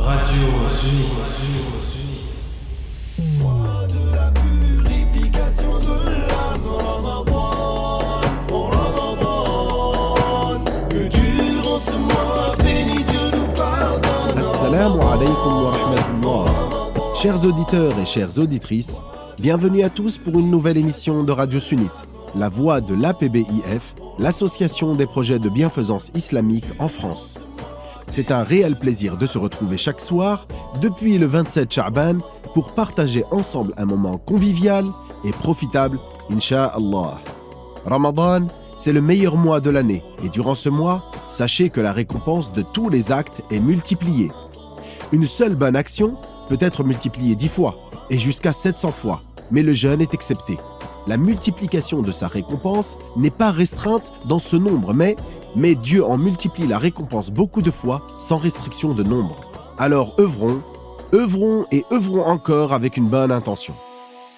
Radio Sunni. Voix de la purification de l'âme, Ramadan, oh Ramadan, que durant ce mois béni Dieu nous pardonne. Assalamu alaikum wa rahmatullah. Chers auditeurs et chères auditrices, bienvenue à tous pour une nouvelle émission de Radio Sunnite, la voix de l'APBIF, l'association des projets de bienfaisance islamique en France. C'est un réel plaisir de se retrouver chaque soir, depuis le 27 Sha'ban, pour partager ensemble un moment convivial et profitable, Inch'Allah. Ramadan, c'est le meilleur mois de l'année, et durant ce mois, sachez que la récompense de tous les actes est multipliée. Une seule bonne action peut être multipliée 10 fois, et jusqu'à 700 fois, mais le jeûne est excepté. La multiplication de sa récompense n'est pas restreinte dans ce nombre, mais Dieu en multiplie la récompense beaucoup de fois, sans restriction de nombre. Alors œuvrons et œuvrons encore avec une bonne intention.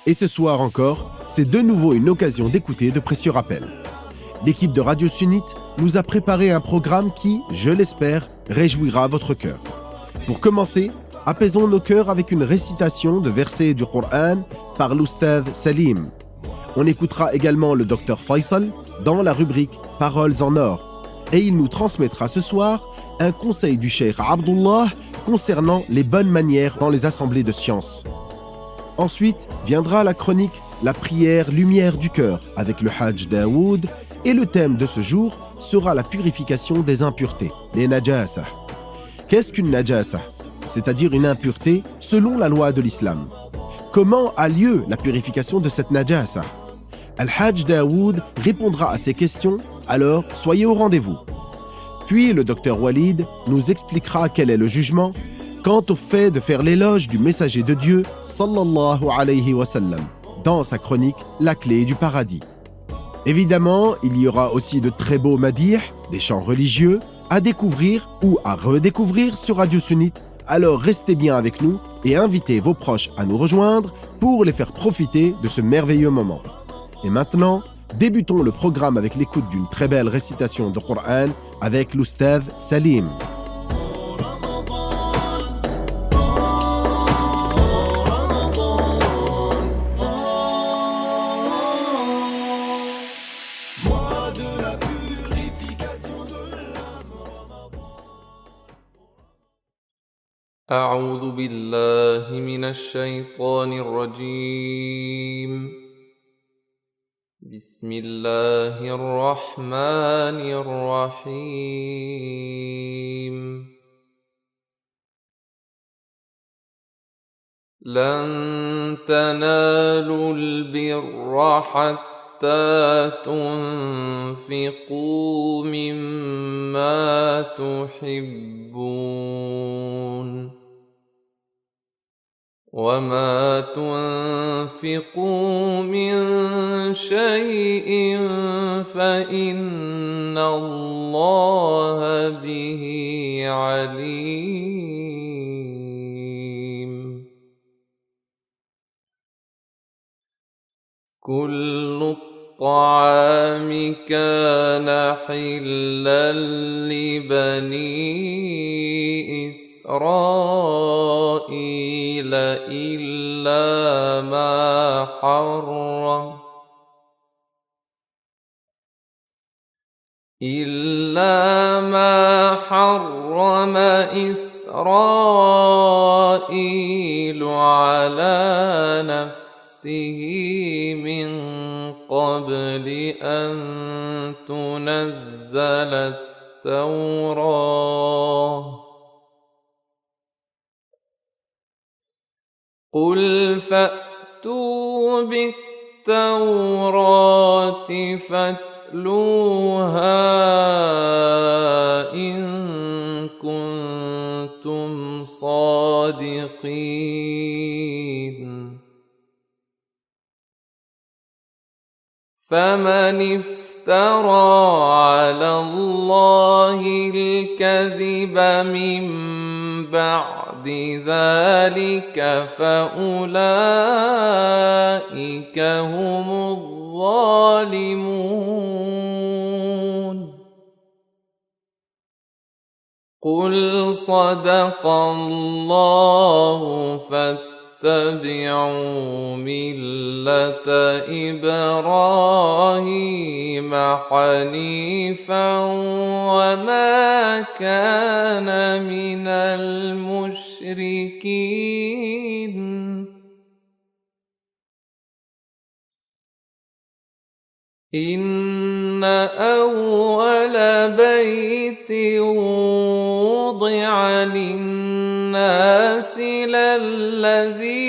Et ce soir encore, c'est de nouveau une occasion d'écouter de précieux rappels. L'équipe de Radio Sunnite nous a préparé un programme qui, je l'espère, réjouira votre cœur. Pour commencer, apaisons nos cœurs avec une récitation de versets du Coran par l'Oustaz Salim. On écoutera également le Dr Faisal dans la rubrique Paroles en or. Et il nous transmettra ce soir un conseil du Cheikh Abdullah concernant les bonnes manières dans les assemblées de sciences. Ensuite viendra la chronique La prière lumière du cœur avec le Hajj Daoud et le thème de ce jour sera la purification des impuretés, les najasa. Qu'est-ce qu'une najasa ? C'est-à-dire une impureté selon la loi de l'islam. Comment a lieu la purification de cette najasa ? Al-Hajj Daoud répondra à ces questions, alors soyez au rendez-vous. Puis le docteur Walid nous expliquera quel est le jugement quant au fait de faire l'éloge du messager de Dieu, sallallahu alayhi wa sallam, dans sa chronique La clé du paradis. Évidemment, il y aura aussi de très beaux madih, des chants religieux, à découvrir ou à redécouvrir sur Radio Sunnite. Alors restez bien avec nous et invitez vos proches à nous rejoindre pour les faire profiter de ce merveilleux moment. Et maintenant, débutons le programme avec l'écoute d'une très belle récitation de Coran avec l'Oustaz Salim. Voix de la purification de l'âme, أعوذ بالله من الشيطان الرجيم بسم الله الرحمن الرحيم لن تنالوا البر حتى تنفقوا مما تحبون وما تنفقوا من شيء فإن الله به عليم كل الطعام كان حلا لبني إسرائيل إلا ما حرم إسرائيل على نفسه من قبل أن تنزل التوراة قل فأتوا بالتوراة فاتلوها إن كنتم صادقين فمن افترى على الله الكذب من بعد ذلك فأولئك هم الظالمون. قل صدق الله فاتبعوا ملة إبراهيم حنيفا وما كان من المشركين. إن أول بيت وضع للناس للذي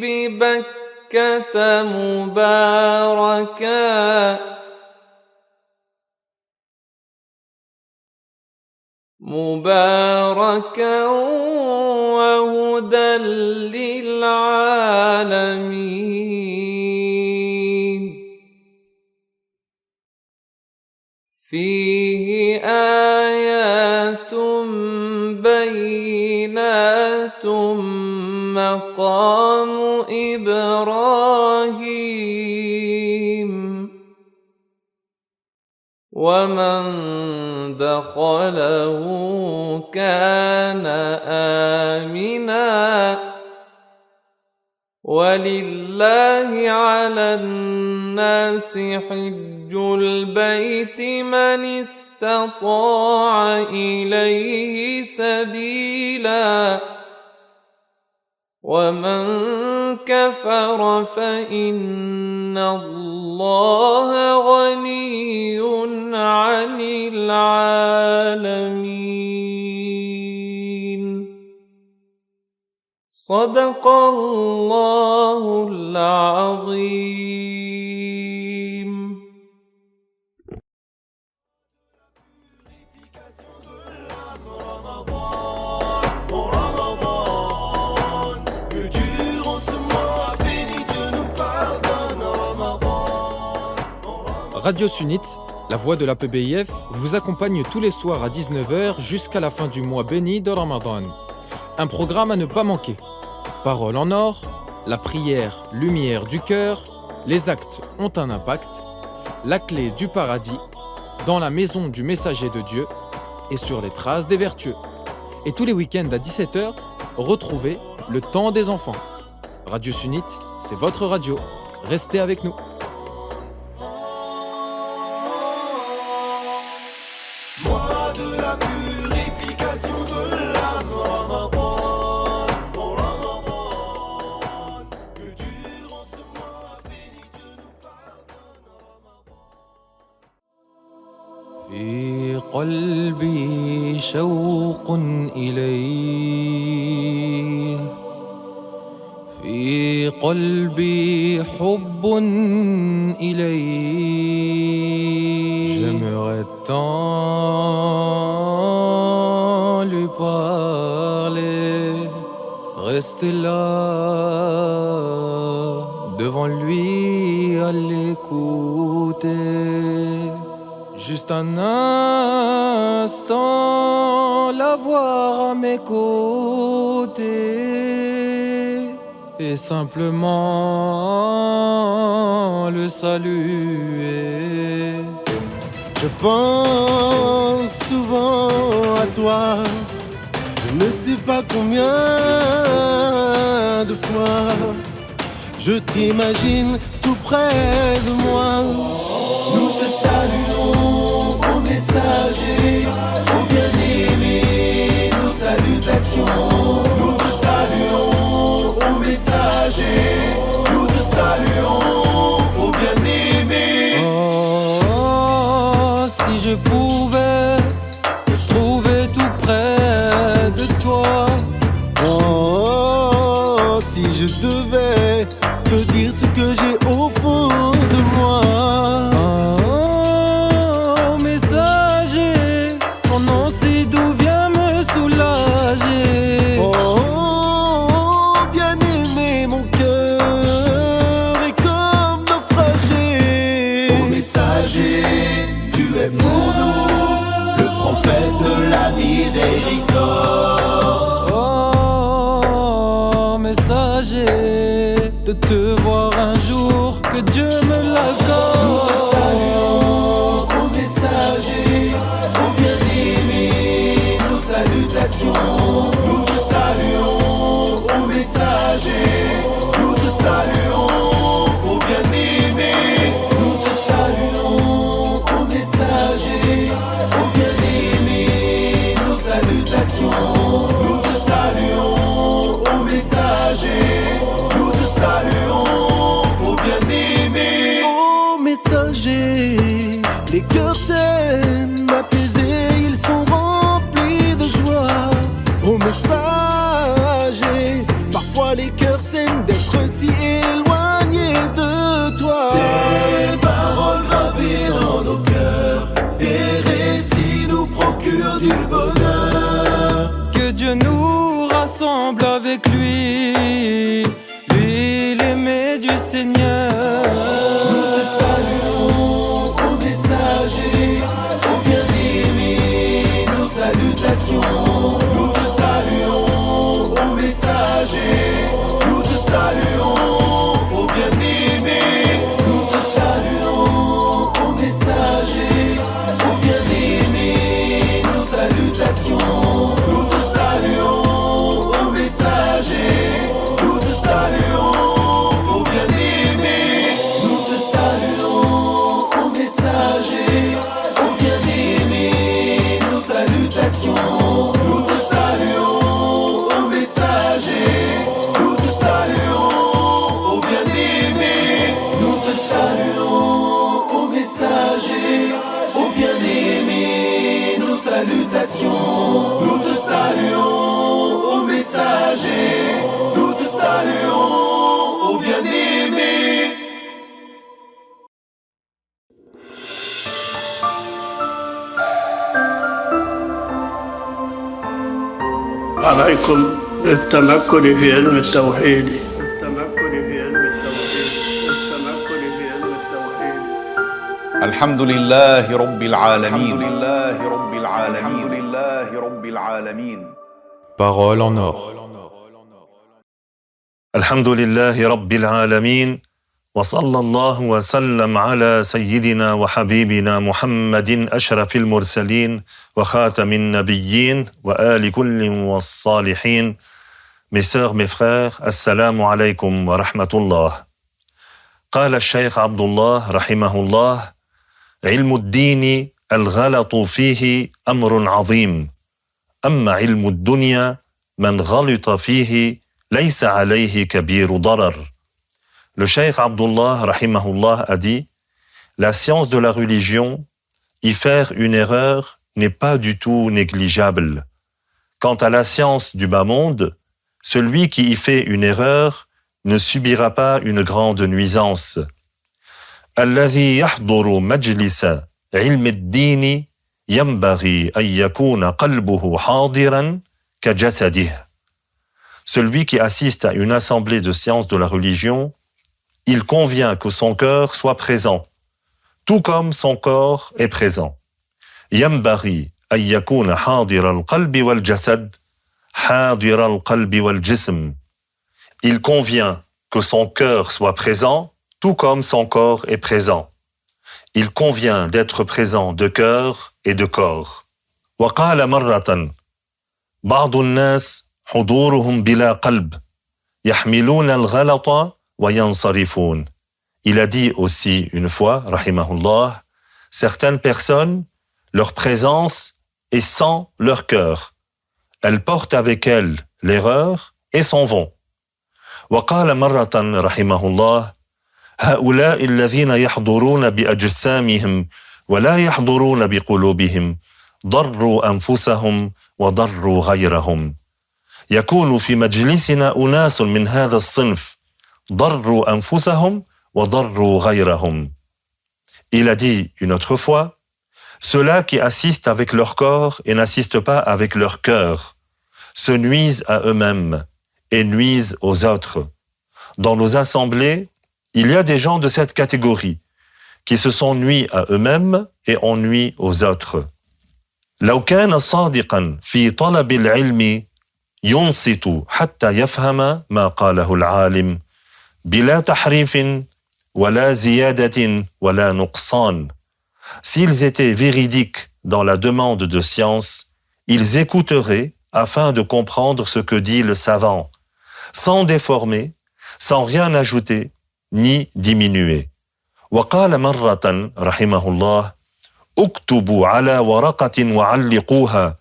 ببكة مباركا وهدى للعالمين. فيه آيات بينات مقام إبراهيم ومن دخله كان آمنا ولله على الناس حج البيت من استطاع إليه سبيلا ومن كفر فإن الله غني عن العالمين. صدق الله العظيم. Radio Sunnite, la voix de l'APBIF, vous accompagne tous les soirs à 19h jusqu'à la fin du mois béni de Ramadan. Un programme à ne pas manquer. Parole en or, la prière, lumière du cœur, les actes ont un impact, la clé du paradis, dans la maison du messager de Dieu et sur les traces des vertueux. Et tous les week-ends à 17h, retrouvez le temps des enfants. Radio Sunnite, c'est votre radio. Restez avec nous. Mois de la purification de l'âme, Ramadan, oh Ramadan, que durant ce mois béni Dieu nous pardonne, Ramadan. في قلبي شوق إليه في قلبي حب إليه J'aimerais tant lui parler, rester là devant lui à l'écouter. Juste un instant, la voir à mes côtés et simplement le saluer. Je pense souvent à toi, je ne sais pas combien de fois je t'imagine tout près de moi. Nous te saluons, ô messager, ô bien-aimé, nos salutations. Nous te saluons, ô messager, nous te saluons, ô bien-aimé. Oh, si je pouvais te trouver tout près de toi. Oh, si je devais te dire ce que j'ai au fond de moi. Oh, messager, ton nom de la miséricorde. Oh, messager, de te voir un jour, que Dieu me l'accorde. Nous te saluons, ô messager, ô bien-aimé, nos salutations. Nous te saluons, ô messager, nous te saluons, ô bien-aimé. Nous te saluons, ô messager, ô bien-aimé, nos salutations. Nous te saluons, ô messager, nous te saluons, ô bien-aimé. Ô messager, les cœurs t'aiment, apaisés, ils sont remplis de joie. Ô messager, parfois les cœurs saignent d'être si éloignés de toi. Tes paroles gravées dans nos cœurs, tes récits nous procurent du bonheur. Que Dieu nous rassemble avec lui, lui l'aimé du Seigneur. Nous te saluons, ô messager, ô bien-aimé, nos salutations. Nous te saluons, ô messager, nous te saluons, ô bien-aimé. Nous te saluons, ô messager, ô bien-aimé, nos salutations. Nous te saluons, ô messager, nous te saluons, ô bien-aimé. Nous te saluons, ô messager, ô bien-aimé, nos salutations. Nous te saluons, ô messager, nous te saluons, ô bien-aimé. Nous te saluons, ô messager, ô bien-aimé, nos salutations. Nous te saluons, ô messager, nous te saluons, ô bien-aimé. عليكم بالتمكن في علم التوحيد. الحمد لله رب العالمين. Parole en or. الحمد لله رب العالمين وصلى الله وسلم على سيدنا وحبيبنا محمد أشرف المرسلين وخاتم النبيين وآل كل والصالحين. Mes sœurs, mes frères, assalamu alaykum wa rahmatullah. قال الشيخ عبد الله رحمه الله: علم الدين الغلط فيه أمر عظيم، أما علم الدنيا من غلط فيه ليس عليه كبير ضرر. Le Cheikh Abdullah rahimahullah a dit: la science de la religion, y faire une erreur n'est pas du tout négligeable. Quant à la science du bas monde, celui qui y fait une erreur ne subira pas une grande nuisance. الذي يحضر مجلس علم الدين ينبغي أن يكون قلبه حاضرا كجسده. Celui qui assiste à une assemblée de sciences de la religion, il convient que son cœur soit présent, tout comme son corps est présent. ينبغي أن يكون حاضر القلب والجسد حاضر القلب والجسم. Il convient que son cœur soit présent, tout comme son corps est présent. Il convient d'être présent de cœur et de corps. وقال مرة: بعض الناس حضورهم بلا قلب يحملون الغلط وينصرفون. Il a dit aussi une fois, rahimahullah, certaines personnes, leur présence est sans leur cœur. Elles portent avec elles l'erreur et s'en vont. وقال مرة رحمه الله: هؤلاء الذين يحضرون بأجسامهم ولا يحضرون بقلوبهم ضروا أنفسهم وضروا غيرهم. يكون في مجلسنا أناس من هذا الصنف ضروا أنفسهم وضروا غيرهم. Il a dit une autre fois: ceux-là qui assistent avec leur corps et n'assistent pas avec leur cœur se nuisent à eux-mêmes et nuisent aux autres. Dans nos assemblées, il y a des gens de cette catégorie qui se sont nuits à eux-mêmes et en nuisent aux autres. لو كان صادقا في طلب العلم ينصت حتى يفهم ما قاله العالم بلا تحريف ولا زيادة ولا نقصان. S'ils étaient véridiques dans la demande de science, ils écouteraient afin de comprendre ce que dit le savant, sans déformer, sans rien ajouter, ni diminuer. وقال مرة رحمه الله: اكتبوا على ورقة وعلقوها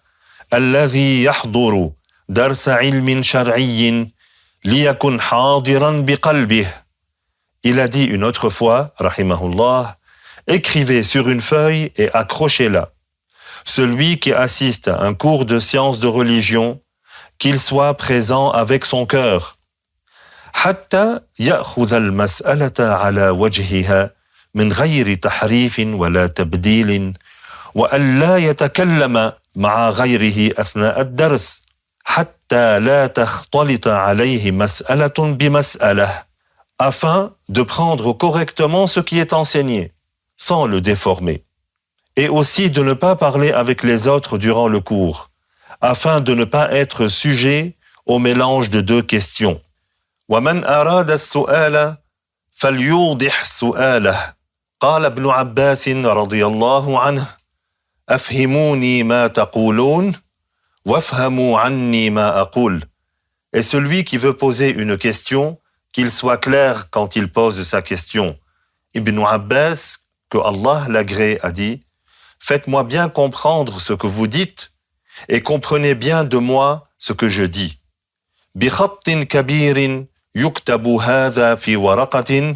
الذي يحضر درس علم شرعي ليكن حاضرا بقلبه. Il a dit une autre fois, rahimahullah, écrivez sur une feuille et accrochez-la. Celui qui assiste à un cours de sciences de religion, qu'il soit présent avec son cœur. حتى يأخذ المسألة على وجهها من غير تحريف ولا تبديل وأن لا يتكلم مع غيره أثناء الدرس حتى لا تختلط عليه مسألة بمسألة afin de prendre correctement ce qui est enseigné sans le déformer et aussi de ne pas parler avec les autres durant le cours afin de ne pas être sujet au mélange de deux questions. ومن أراد السؤال فليوضح سؤاله. قال ابن عباس رضي الله عنه: أفهموني ما تقولون وافهموا عني ما أقول. Et celui qui veut poser une question, qu'il soit clair quand il pose sa question. Ibn Abbas, que Allah l'agrée, a dit: faites-moi bien comprendre ce que vous dites et comprenez bien de moi ce que je dis. بخط كبير يكتب هذا في ورقة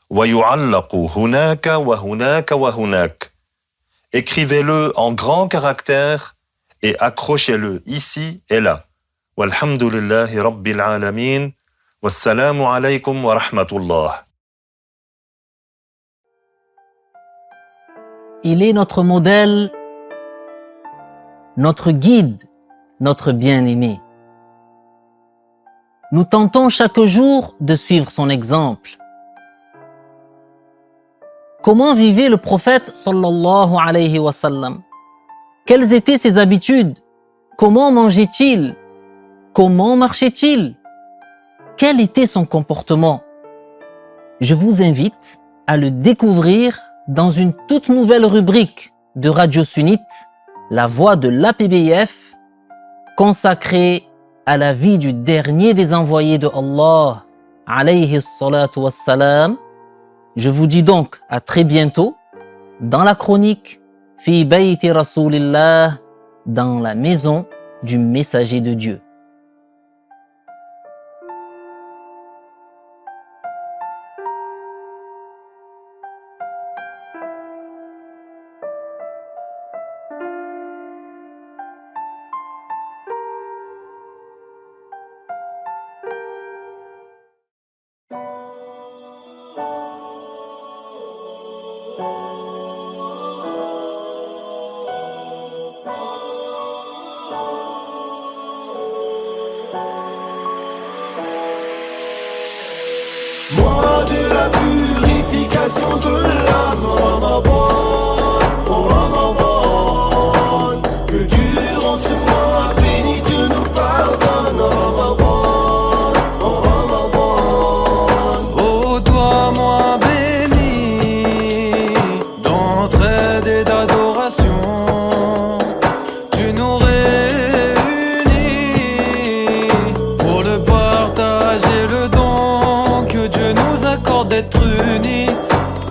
ويعلق هناك وهناك وهناك. Écrivez-le en grands caractères et accrochez-le ici et là. Walhamdulillahi Rabbil Alamin. Wassalamu alaykum wa rahmatullah. Il est notre modèle, notre guide, notre bien-aimé. Nous tentons chaque jour de suivre son exemple. Comment vivait le prophète sallallahu alayhi wa sallam? Quelles étaient ses habitudes? Comment mangeait-il? Comment marchait-il? Quel était son comportement? Je vous invite à le découvrir dans une toute nouvelle rubrique de Radio Sunnite, La Voix de l'APBIF, consacrée à la vie du dernier des envoyés de Allah, alayhi salatu wassalam. Je vous dis donc à très bientôt dans la chronique Fi Bayti Rasulillah, dans la maison du messager de Dieu. Mois de la purification de l'âme, Ramadan, oh Ramadan. Que durant ce mois béni Dieu nous pardonne, Ramadan, oh Ramadan. Ô toi, mois béni, d'entraide et d'adoration, tu nous réunis pour le partage et le don que Dieu nous accorde d'être unis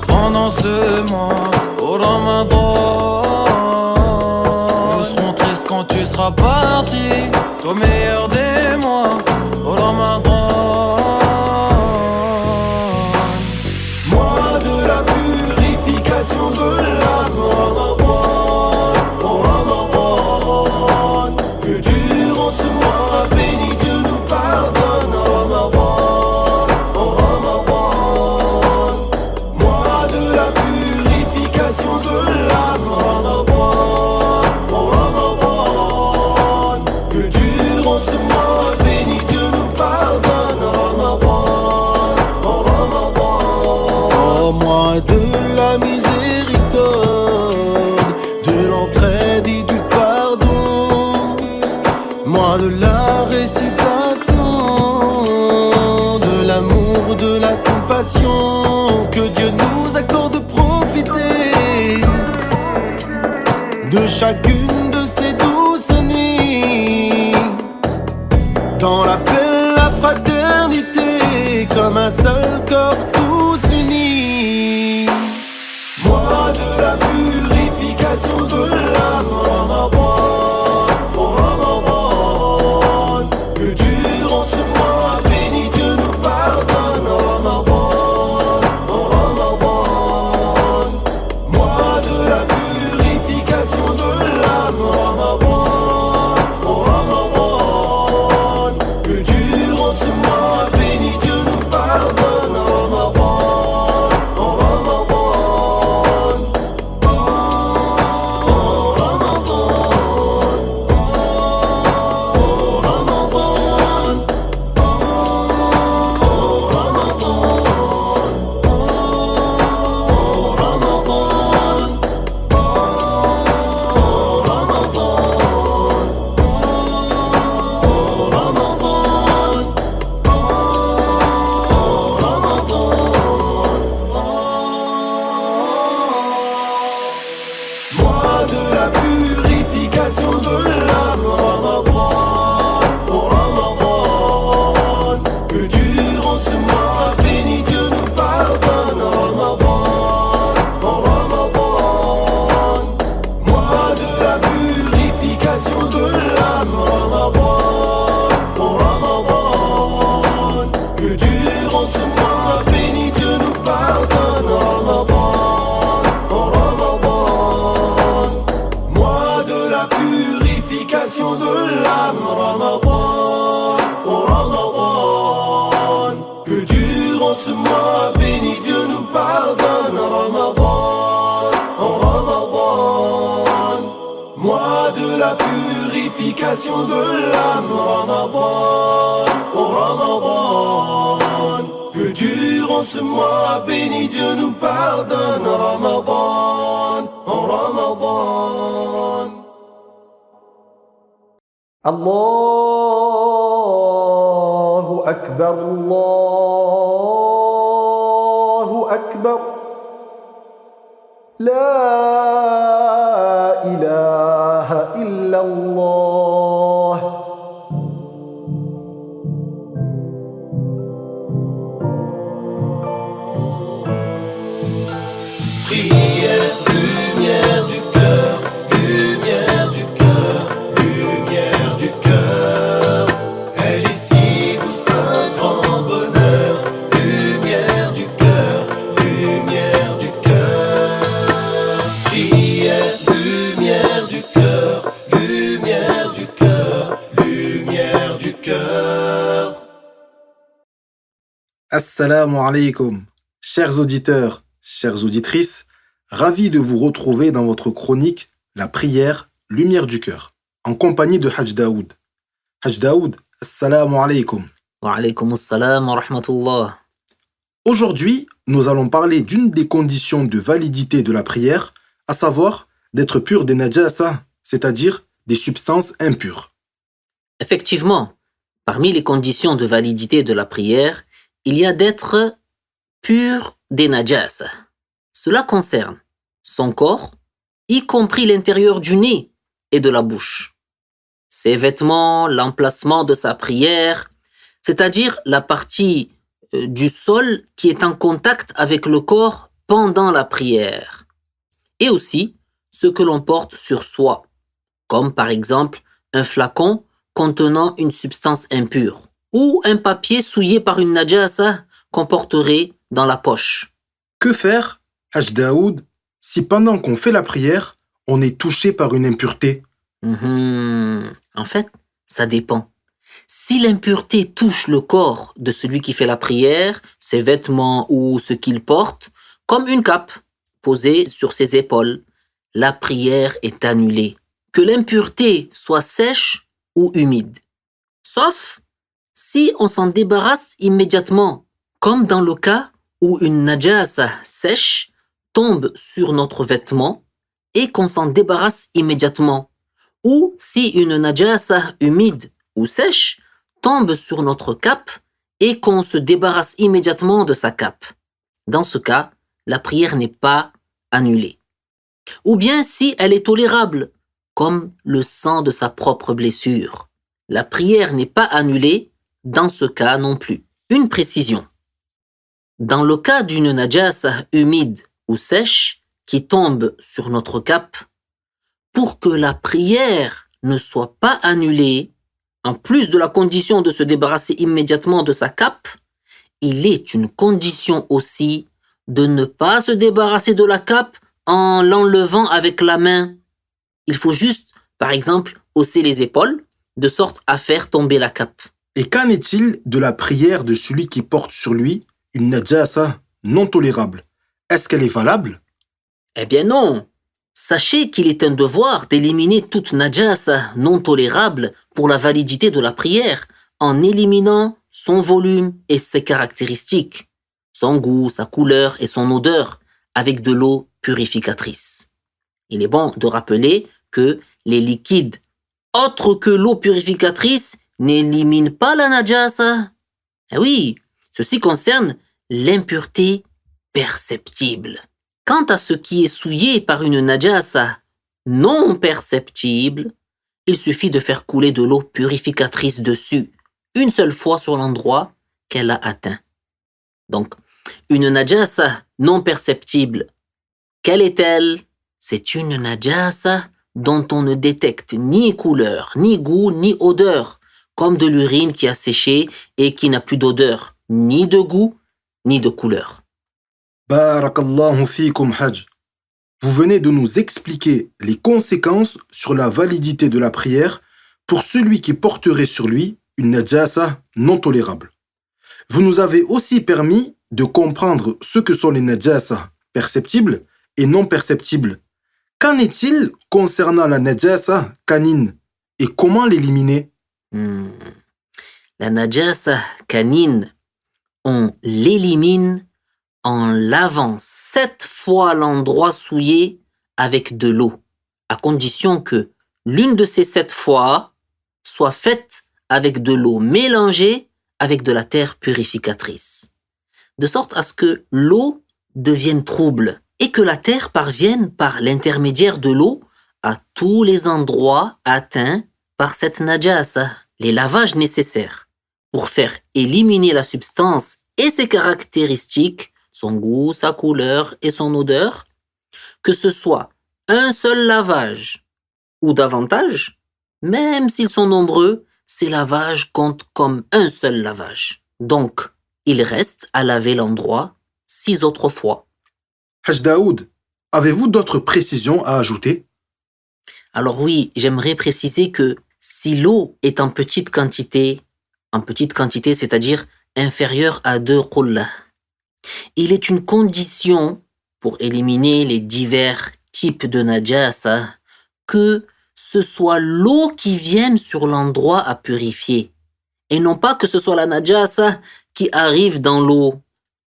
pendant ce mois, au Ramadan. Nous serons tristes quand tu seras parti, toi meilleur des mois, au Ramadan. Mois de la purification de l'âme, Ramadan, oh Ramadan. Que durant ce mois béni Dieu nous pardonne, Ramadan, oh Ramadan. Mois de la purification de l'âme, Ramadan, oh Ramadan. Que durant ce mois béni Dieu nous pardonne. Moi de la récitation, de l'amour, de la compassion, que Dieu nous accorde de profiter de chacune de ces douces nuits, dans la paix, la fraternité, comme un seul corps tous unis. Moi de la purification de l'âme, Ramadan, oh Ramadan, que durant ce mois béni Dieu nous pardonne, Ramadan, oh Ramadan. Moi de la purification de l'âme, Ramadan, oh Ramadan, que durant ce mois béni Dieu nous pardonne, Ramadan, oh Ramadan. Moi de la purification de l'âme, Ramadan, oh Ramadan, que durant ce mois béni Dieu nous pardonne, Ramadan, oh Ramadan. Moi de la purification de l'âme, Ramadan, oh Ramadan, que durant ce mois béni Dieu nous pardonne, Ramadan, oh Ramadan. Moi de la purification de l'âme, Ramadan, oh Ramadan, que durant ce mois béni Dieu nous pardonne, Ramadan, oh Ramadan. Moi de la purification de l'âme, Ramadan, oh Ramadan, que durant ce mois béni Dieu nous pardonne, Ramadan, oh Ramadan. Allahu Akbar, Allahu Akbar. La ilaha illallah. Prière, lumière du cœur, lumière du cœur, lumière du cœur. Elle est si douce, un grand bonheur. Lumière du cœur, lumière du cœur. Prière, lumière du cœur, lumière du cœur, lumière du cœur. Assalamu alaikum, chers auditeurs, chères auditrices, ravi de vous retrouver dans votre chronique La prière, lumière du cœur, en compagnie de Haj Daoud. Haj Daoud, assalamu alaikum. Wa alaykum assalam wa rahmatullah. Aujourd'hui, nous allons parler d'une des conditions de validité de la prière, à savoir d'être pur des najasa, c'est-à-dire des substances impures. Effectivement, parmi les conditions de validité de la prière, il y a d'être pur des najas. Cela concerne son corps, y compris l'intérieur du nez et de la bouche, ses vêtements, l'emplacement de sa prière, c'est-à-dire la partie du sol qui est en contact avec le corps pendant la prière, et aussi ce que l'on porte sur soi, comme par exemple un flacon contenant une substance impure, ou un papier souillé par une najasa qu'on porterait dans la poche. Que faire, Haj Daoud, si pendant qu'on fait la prière, on est touché par une impureté? En fait, ça dépend. Si l'impureté touche le corps de celui qui fait la prière, ses vêtements ou ce qu'il porte, comme une cape posée sur ses épaules, la prière est annulée, que l'impureté soit sèche ou humide. Sauf si on s'en débarrasse immédiatement, comme dans le cas où une najasa sèche tombe sur notre vêtement et qu'on s'en débarrasse immédiatement, ou si une najasa humide ou sèche tombe sur notre cape et qu'on se débarrasse immédiatement de sa cape. Dans ce cas, la prière n'est pas annulée. Ou bien si elle est tolérable, comme le sang de sa propre blessure. La prière n'est pas annulée dans ce cas non plus. Une précision. Dans le cas d'une najasa humide ou sèche qui tombe sur notre cape, pour que la prière ne soit pas annulée, en plus de la condition de se débarrasser immédiatement de sa cape, il est une condition aussi de ne pas se débarrasser de la cape en l'enlevant avec la main. Il faut juste, par exemple, hausser les épaules, de sorte à faire tomber la cape. Et qu'en est-il de la prière de celui qui porte sur lui une najasa non tolérable? Est-ce qu'elle est valable? Eh bien non. Sachez qu'il est un devoir d'éliminer toute najasa non tolérable pour la validité de la prière en éliminant son volume et ses caractéristiques, son goût, sa couleur et son odeur avec de l'eau purificatrice. Il est bon de rappeler que les liquides autres que l'eau purificatrice n'éliminent pas la najasa. Eh oui, ceci concerne l'impureté perceptible. Quant à ce qui est souillé par une najasa non perceptible, il suffit de faire couler de l'eau purificatrice dessus, une seule fois sur l'endroit qu'elle a atteint. Donc, une najasa non perceptible, quelle est-elle? C'est une najasa dont on ne détecte ni couleur, ni goût, ni odeur, comme de l'urine qui a séché et qui n'a plus d'odeur, ni de goût, ni de couleur. Barakallahu fikum Hajj. Vous venez de nous expliquer les conséquences sur la validité de la prière pour celui qui porterait sur lui une najasa non tolérable. Vous nous avez aussi permis de comprendre ce que sont les najasa perceptibles et non perceptibles. Qu'en est-il concernant la najasa canine et comment l'éliminer? La najasa canine, on l'élimine en lavant 7 fois l'endroit souillé avec de l'eau, à condition que l'une de ces 7 fois soit faite avec de l'eau mélangée avec de la terre purificatrice, de sorte à ce que l'eau devienne trouble et que la terre parvienne par l'intermédiaire de l'eau à tous les endroits atteints par cette najasa. Les lavages nécessaires pour faire éliminer la substance et ses caractéristiques, son goût, sa couleur et son odeur, que ce soit un seul lavage ou davantage, même s'ils sont nombreux, ces lavages comptent comme un seul lavage. Donc, il reste à laver l'endroit 6 autres fois. Hajj Daoud, avez-vous d'autres précisions à ajouter? Alors oui, j'aimerais préciser que si l'eau est en petite quantité, c'est-à-dire inférieure à 2 qullah, il est une condition pour éliminer les divers types de najasa que ce soit l'eau qui vienne sur l'endroit à purifier et non pas que ce soit la najasa qui arrive dans l'eau.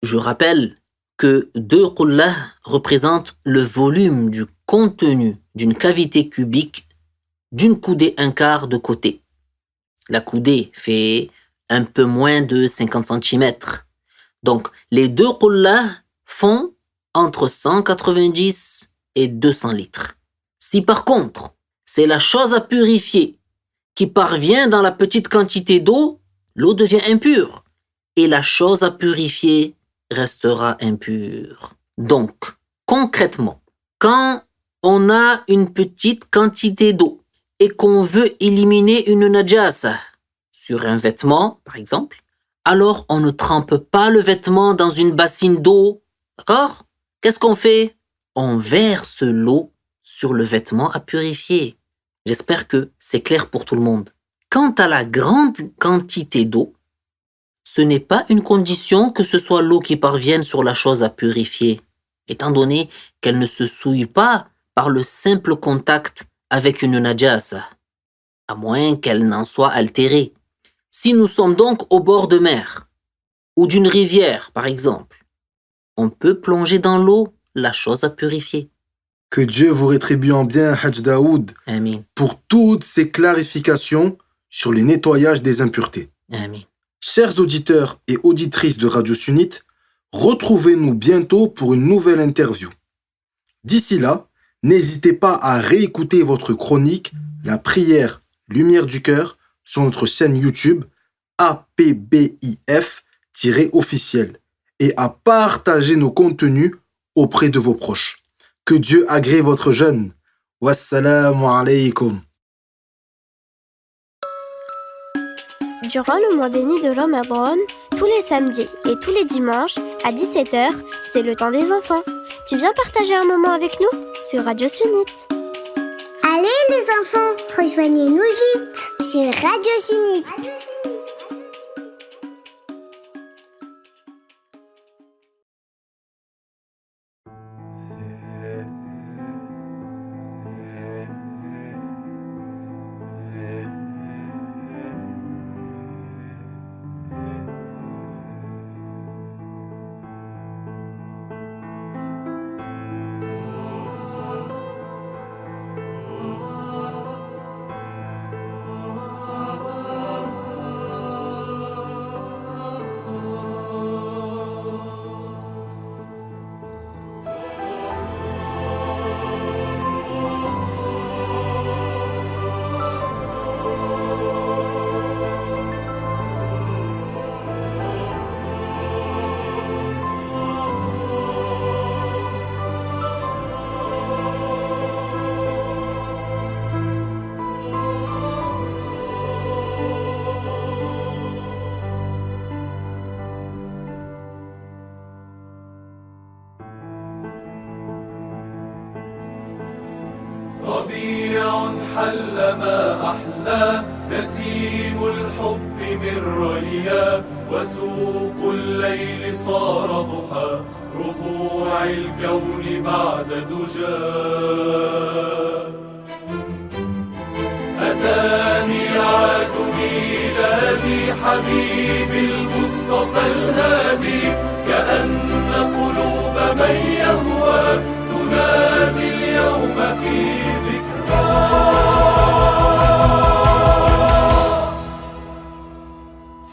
Je rappelle que 2 qullah représentent le volume du contenu d'une cavité cubique d'une coudée 1/4 de côté. La coudée fait un peu moins de 50 cm. Donc, les 2 qullah font entre 190 et 200 litres. Si par contre, c'est la chose à purifier qui parvient dans la petite quantité d'eau, l'eau devient impure et la chose à purifier restera impure. Donc, concrètement, quand on a une petite quantité d'eau et qu'on veut éliminer une najasa sur un vêtement, par exemple, alors on ne trempe pas le vêtement dans une bassine d'eau, d'accord? Qu'est-ce qu'on fait? On verse l'eau sur le vêtement à purifier. J'espère que c'est clair pour tout le monde. Quant à la grande quantité d'eau, ce n'est pas une condition que ce soit l'eau qui parvienne sur la chose à purifier, étant donné qu'elle ne se souille pas par le simple contact avec une najasa, à moins qu'elle n'en soit altérée. Si nous sommes donc au bord de mer, ou d'une rivière par exemple, on peut plonger dans l'eau la chose à purifier. Que Dieu vous rétribue en bien, Hajj Daoud, Amin. pour toutes ces clarifications sur les nettoyages des impuretés. Amin. Chers auditeurs et auditrices de Radio Sunnite, retrouvez-nous bientôt pour une nouvelle interview. D'ici là, n'hésitez pas à réécouter votre chronique « La prière, lumière du cœur » sur notre chaîne YouTube APBIF-officiel et à partager nos contenus auprès de vos proches. Que Dieu agrée votre jeûne. Wassalamu alaykum. Durant le mois béni de Ramadan, tous les samedis et tous les dimanches à 17h, c'est le temps des enfants. Tu viens partager un moment avec nous sur Radio Sunnite. Allez les enfants, rejoignez-nous vite sur Radio Sunnite. ربيع حل ما أحلى نسيم الحب من ريا وسوق الليل صار ضحى ربوع الكون بعد دجى أتاني عاد ميلادي حبيب المصطفى الهادي كأن قلوب من يهوى تنادي اليوم في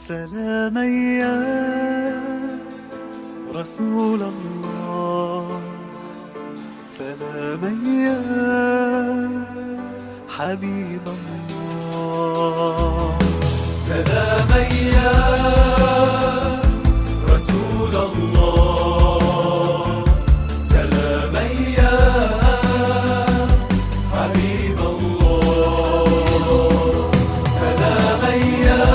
سلاما يا رسول الله سلاما يا حبيب الله سلاما يا رسول الله سلاما يا حبيب الله سلاما يا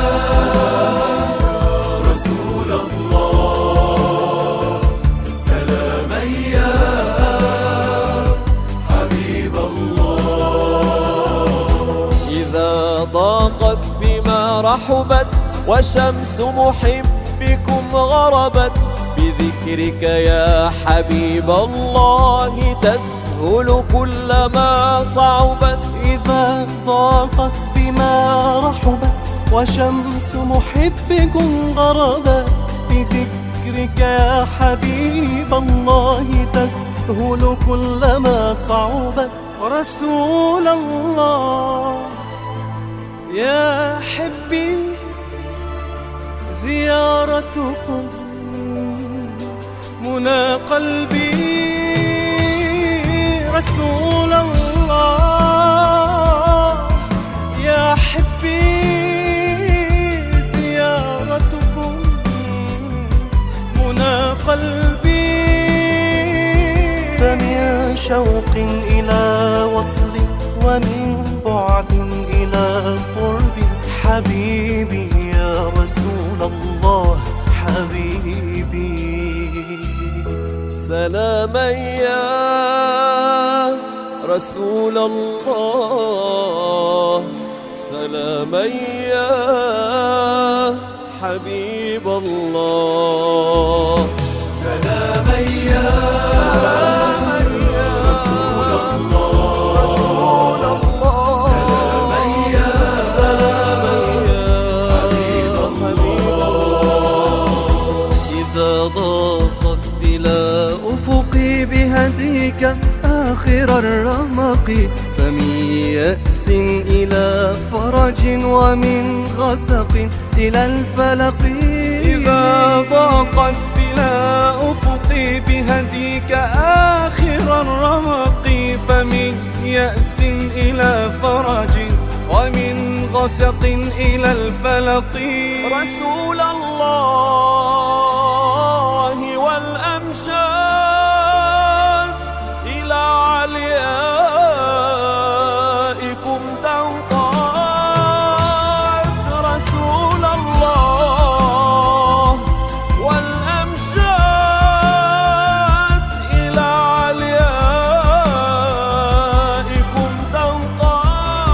رسول الله سلاما يا حبيب الله إذا ضاقت بما رحبت وشمس محبكم غربت بذكرك يا حبيب الله تسهل كلما صعبت إذا ضاقت بما رحبت وشمس محبكم غربت بذكرك يا حبيب الله تسهل كلما صعبت رسول الله يا حبي زيارتكم منى قلبي رسول الله يا حبي زيارتكم منى قلبي فمن شوق إلى وصل ومن بعد إلى قرب حبيبي يا رسول الله حبيبي سلاما يا رسول الله سلاما يا حبيب الله سلاما يا رسول الله رسول الله سلاما يا حبيب الله إذا ضاقت بلا أفقي بهديك آخر آخر الرمق فمن يأس إلى فرج ومن غسق إلى الفلق إذا ضاقت بلا أفقي بهديك آخر الرمق فمن يأس إلى فرج ومن غسق إلى الفلق رسول الله والأمجاد إلى عليائكم تنقاد رسول الله والأمجاد إلى عليائكم تنقاد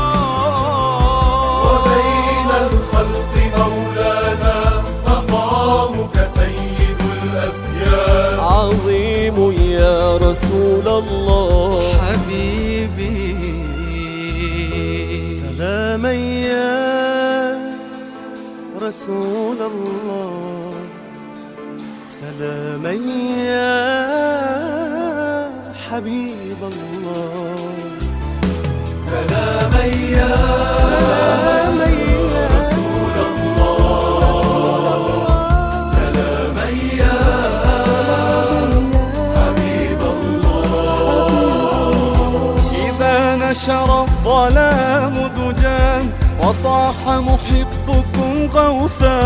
وبين الخلق مولانا مقامك سيد الأسياد عظيم يا رسول الله حبيبي سلاما يا رسول الله سلاما يا حبيب الله سلاما يا رسول الله سلاما يا حبيب الله إذا نشر الظلام دجاه وصاح محبكم غوثا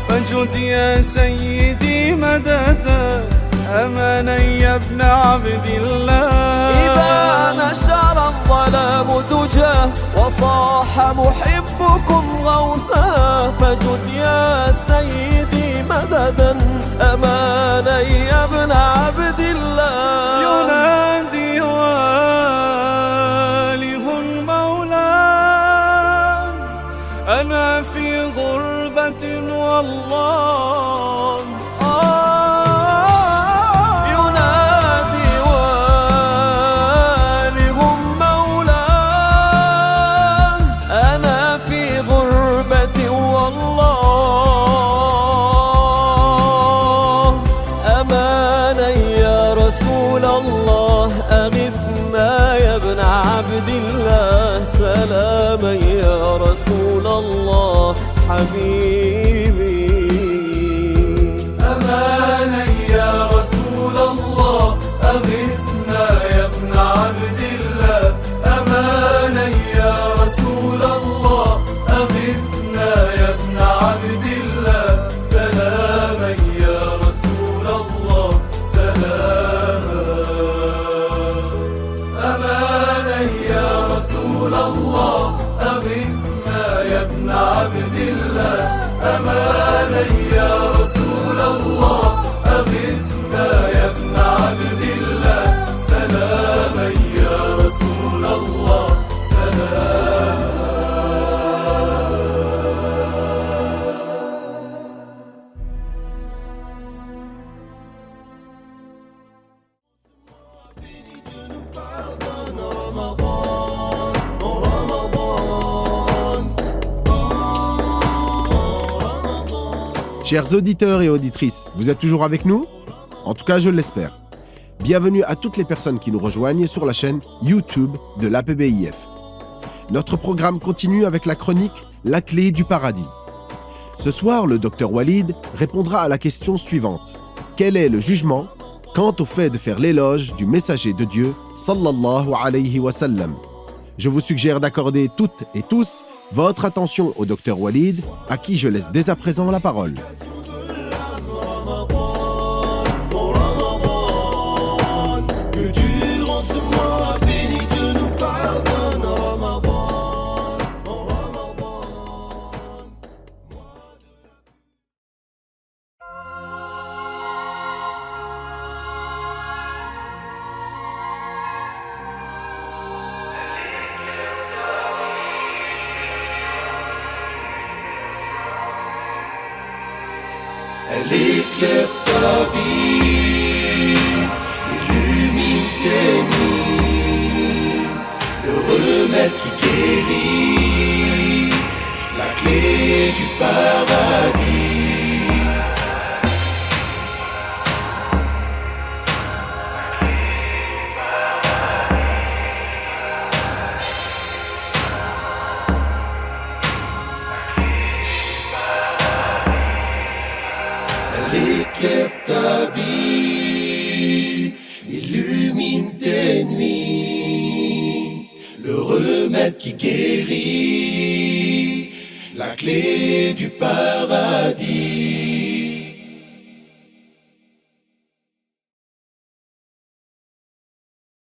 فجد يا سيدي مددا أمانا يا ابن عبد الله إذا نشر الظلام دجاه وصاح محبكم غوثا فجد يا سيدي مددا أمانا يا ابن عبد الله ينادي واله المولى أنا في غربة والله ينادي والهم مولاه أنا في غربة والله أمانا يا رسول الله أغثنا يا ابن عبد الله سلاما يا رسول الله حبيبي أمانا يا رسول الله أغثنا يا ابن عبد الله أمانا يا رسول الله أغثنا يا ابن عبد الله سلاما يا رسول الله سلاما أمانا يا رسول الله أغثنا يا ابن عبد الله أمانا يا رسول الله أغثنا يا ابن عبد الله سلاما يا رسول الله سلاما Chers auditeurs et auditrices, vous êtes toujours avec nous? En tout cas, je l'espère. Bienvenue à toutes les personnes qui nous rejoignent sur la chaîne YouTube de l'APBIF. Notre programme continue avec la chronique « La clé du paradis ». Ce soir, le docteur Walid répondra à la question suivante. Quel est le jugement quant au fait de faire l'éloge du messager de Dieu, sallallahu alayhi wa sallam? Je vous suggère d'accorder toutes et tous votre attention au docteur Walid, à qui je laisse dès à présent la parole. Que durant ce mois béni Dieu nous pardonne Ramadan, Ramadan. Elle éclaire ta vie, illumine tes nuits, le remède qui guérit, la clé du paradis. vie, illumine tes nuits, le remède qui guérit, la clé du paradis.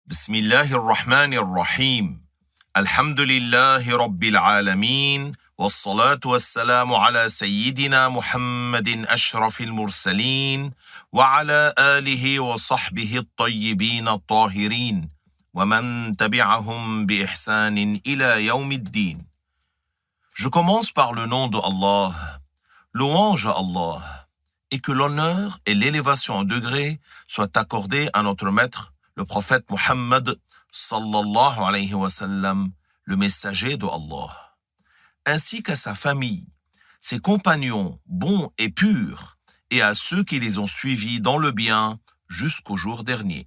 بسم الله الرحمن الرحيم الحمد لله رب العالمين والصلاة والسلام على سيدنا محمد أشرف المرسلين وعلى آله وصحبه الطيبين الطاهرين ومن تبعهم بإحسان إلى يوم الدين. Je commence par le nom de Allah. Louange à Allah, et que l'honneur et l'élévation en degré soient accordés à notre maître, le prophète Muhammad sallallahu alayhi wa sallam, le messager de Allah, ainsi qu'à sa famille, ses compagnons bons et purs, et à ceux qui les ont suivis dans le bien jusqu'au jour dernier.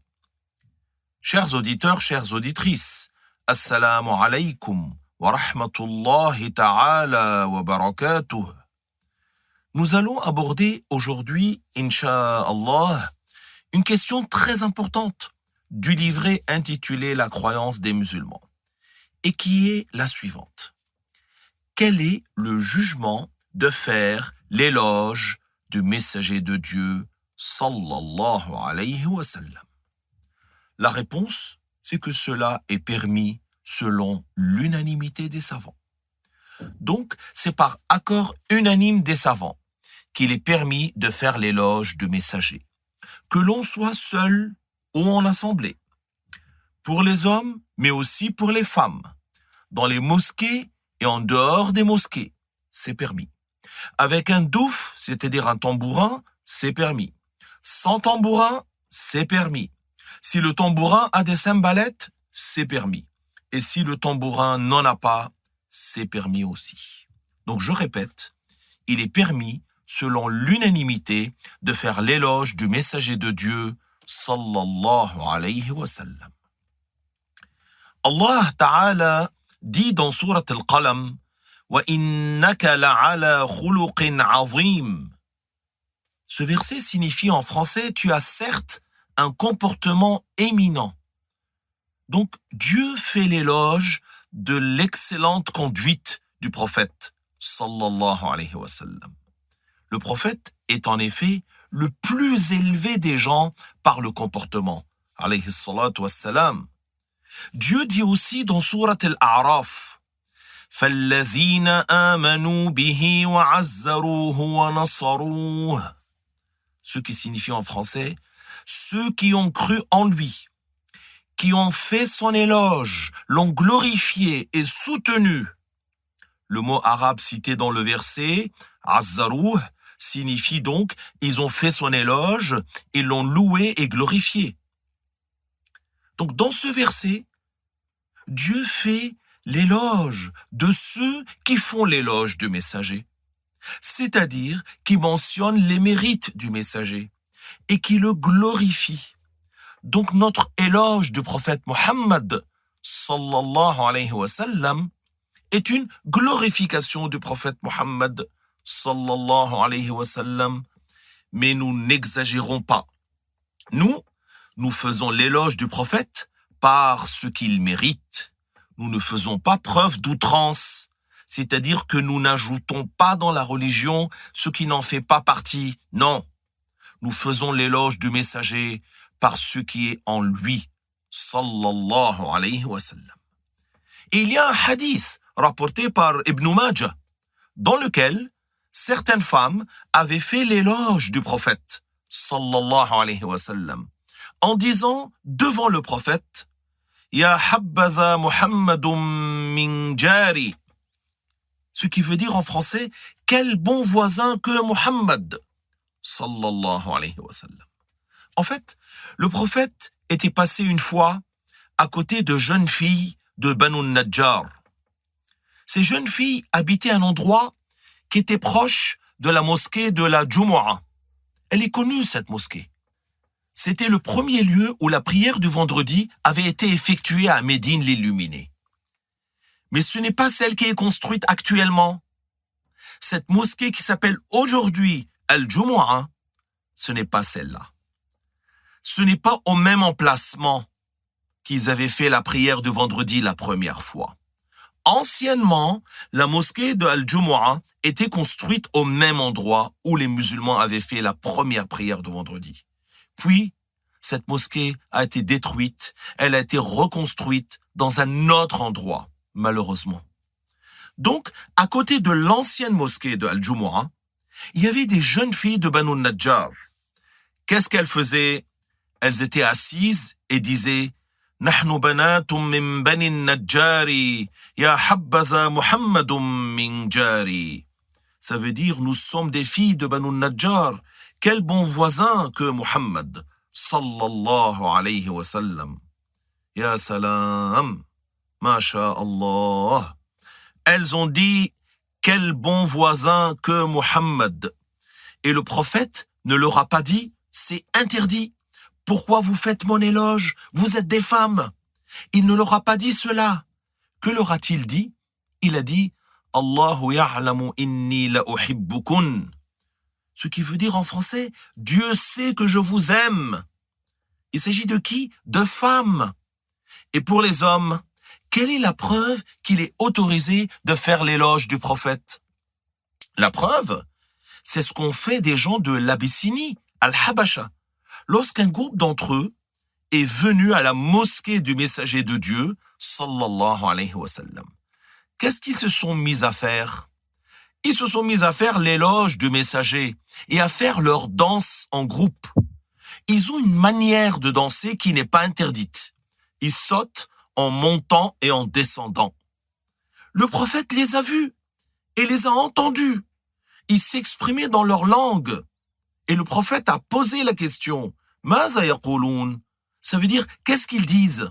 Chers auditeurs, chères auditrices, assalamu alaykum wa rahmatullahi ta'ala wa barakatuh. Nous allons aborder aujourd'hui, incha'Allah, une question très importante du livret intitulé La croyance des musulmans, et qui est la suivante. Quel est le jugement de faire l'éloge du messager de Dieu sallallahu alayhi wa sallam? La réponse, c'est que cela est permis selon l'unanimité des savants. Donc, c'est par accord unanime des savants qu'il est permis de faire l'éloge du messager, que l'on soit seul ou en assemblée, pour les hommes, mais aussi pour les femmes, dans les mosquées et en dehors des mosquées, c'est permis. Avec un douf, c'est-à-dire un tambourin, c'est permis. Sans tambourin, c'est permis. Si le tambourin a des cymbalettes, c'est permis. Et si le tambourin n'en a pas, c'est permis aussi. Donc je répète, il est permis, selon l'unanimité, de faire l'éloge du messager de Dieu, sallallahu alayhi wa sallam. Allah Ta'ala dit dans Surat Al-Qalam, wa innaka la'ala khuluqin azim. Ce verset signifie en français, tu as certes un comportement éminent. Donc Dieu fait l'éloge de l'excellente conduite du prophète, sallallahu alayhi wa sallam. Le prophète est en effet le plus élevé des gens par le comportement, alayhi salatu wassalam. Dieu dit aussi dans Surat Al-A'raf, فَالَّذِينَ آمَنُوا بِهِ وَعَزَّرُوهُ وَنَصَرُوهُ. Ce qui signifie en français, ceux qui ont cru en lui, qui ont fait son éloge, l'ont glorifié et soutenu. Le mot arabe cité dans le verset, azzarouh, signifie donc, ils ont fait son éloge et l'ont loué et glorifié. Donc dans ce verset, Dieu fait l'éloge de ceux qui font l'éloge du messager, c'est-à-dire qui mentionnent les mérites du messager et qui le glorifient. Donc notre éloge du prophète Muhammad sallallahu alayhi wa sallam est une glorification du prophète Muhammad sallallahu alayhi wa sallam, mais nous n'exagérons pas. Nous faisons l'éloge du prophète par ce qu'il mérite. Nous ne faisons pas preuve d'outrance, c'est-à-dire que nous n'ajoutons pas dans la religion ce qui n'en fait pas partie. Non, nous faisons l'éloge du messager par ce qui est en lui, sallallahu alayhi wa sallam. Et il y a un hadith rapporté par Ibn Majah, dans lequel certaines femmes avaient fait l'éloge du prophète, sallallahu alayhi wa sallam, en disant devant le prophète, Ya habbaza Muhammadun min jari. Ce qui veut dire en français, quel bon voisin que Muhammad, sallallahu alayhi wa sallam. En fait, le prophète était passé une fois à côté de jeunes filles de Banu Najjar. Ces jeunes filles habitaient un endroit qui était proche de la mosquée de la Jumu'ah. Elle est connue, cette mosquée. C'était le premier lieu où la prière du vendredi avait été effectuée à Médine l'Illuminée. Mais ce n'est pas celle qui est construite actuellement. Cette mosquée qui s'appelle aujourd'hui Al-Jumu'ah, ce n'est pas celle-là. ce n'est pas au même emplacement qu'ils avaient fait la prière de vendredi la première fois. Anciennement, la mosquée de Al-Jumu'ah était construite au même endroit où les musulmans avaient fait la première prière de vendredi. Puis, cette mosquée a été détruite, elle a été reconstruite dans un autre endroit, malheureusement. Donc, à côté de l'ancienne mosquée de Al-Jumu'ah, il y avait des jeunes filles de Banu Najjar. Qu'est-ce qu'elles faisaient? Elles étaient assises et disaient « Nahnu banatum min bani Najjari, ya habbaza Muhammadum min jari » Ça veut dire « Nous sommes des filles de Banu Najjar. Quel bon voisin que Muhammad, sallallahu alayhi wa sallam. Ya salam, masha Allah. » Elles ont dit « Quel bon voisin que Muhammad » Et le prophète ne leur a pas dit « C'est interdit. Pourquoi vous faites mon éloge? Vous êtes des femmes. » Il ne leur a pas dit cela. Que leur a-t-il dit? Il a dit « Allahu ya'lamu inni la uhibbukun » Ce qui veut dire en français « Dieu sait que je vous aime ». Il s'agit de qui? De femmes. Et pour les hommes, quelle est la preuve qu'il est autorisé de faire l'éloge du prophète? La preuve, c'est ce qu'ont fait des gens de l'Abyssinie, Al-Habasha. Lorsqu'un groupe d'entre eux est venu à la mosquée du messager de Dieu, sallallahu alayhi wa sallam, qu'est-ce qu'ils se sont mis à faire? Ils se sont mis à faire l'éloge du messager et à faire leur danse en groupe. Ils ont une manière de danser qui n'est pas interdite. Ils sautent en montant et en descendant. Le prophète les a vus et les a entendus. Ils s'exprimaient dans leur langue. Et le prophète a posé la question, « Maza yaqouloun » Ça veut dire, qu'est-ce qu'ils disent?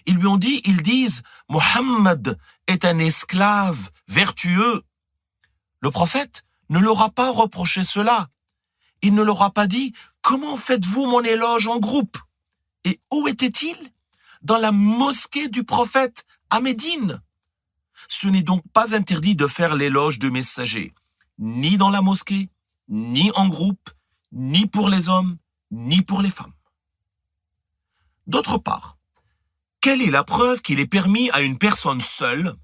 Ils lui ont dit, ils disent, « Muhammad est un esclave vertueux. » Le prophète ne leur a pas reproché cela. Il ne leur a pas dit, « Comment faites-vous mon éloge en groupe ?» Et où était-il? Dans la mosquée du prophète à Médine. Ce n'est donc pas interdit de faire l'éloge du messager, ni dans la mosquée, ni en groupe, ni pour les hommes, ni pour les femmes. D'autre part, quelle est la preuve qu'il est permis à une personne seule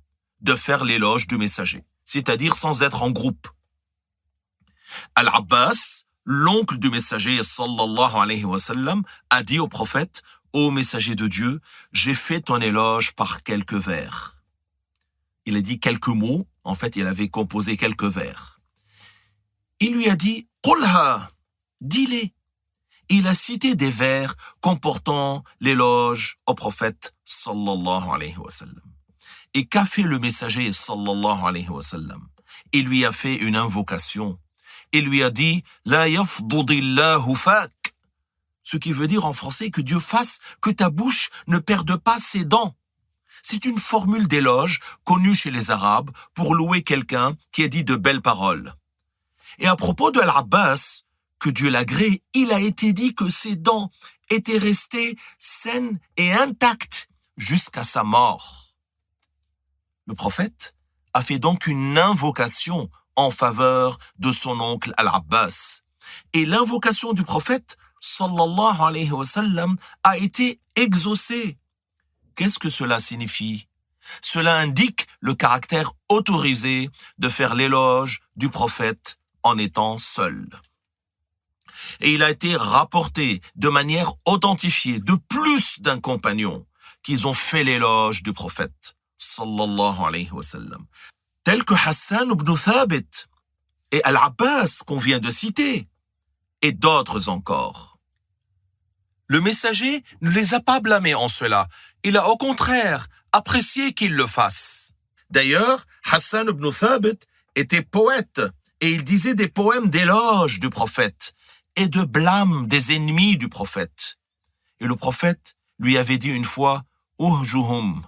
de faire l'éloge du messager, c'est-à-dire sans être en groupe? Al-Abbas, l'oncle du messager sallallahu alayhi wa sallam, a dit au prophète, ô messager de Dieu, j'ai fait ton éloge par quelques vers. Il a dit quelques mots, en fait il avait composé quelques vers. Il lui a dit, Qulha, dis-les. Il a cité des vers comportant l'éloge au prophète sallallahu alayhi wa sallam. Et qu'a fait le messager sallallahu alayhi wa sallam? Il lui a fait une invocation. Il lui a dit, La yafdudillahu fak. Ce qui veut dire en français que Dieu fasse que ta bouche ne perde pas ses dents. C'est une formule d'éloge connue chez les Arabes pour louer quelqu'un qui a dit de belles paroles. Et à propos de Al-Abbas, que Dieu l'agrée, il a été dit que ses dents étaient restées saines et intactes jusqu'à sa mort. Le prophète a fait donc une invocation en faveur de son oncle Al-Abbas. Et l'invocation du prophète sallallahu alayhi wa sallam a été exaucée. Qu'est-ce que cela signifie? Cela indique le caractère autorisé de faire l'éloge du prophète en étant seul. Et il a été rapporté de manière authentifiée de plus d'un compagnon qu'ils ont fait l'éloge du prophète sallallahu alayhi wa sallam, tels que Hassan ibn Thabit et Al-Abbas qu'on vient de citer, et d'autres encore. Le messager ne les a pas blâmés en cela. Il a au contraire apprécié qu'ils le fassent. D'ailleurs, Hassan ibn Thabit était poète et il disait des poèmes d'éloge du prophète et de blâme des ennemis du prophète. Et le prophète lui avait dit une fois « Uhjuhum »,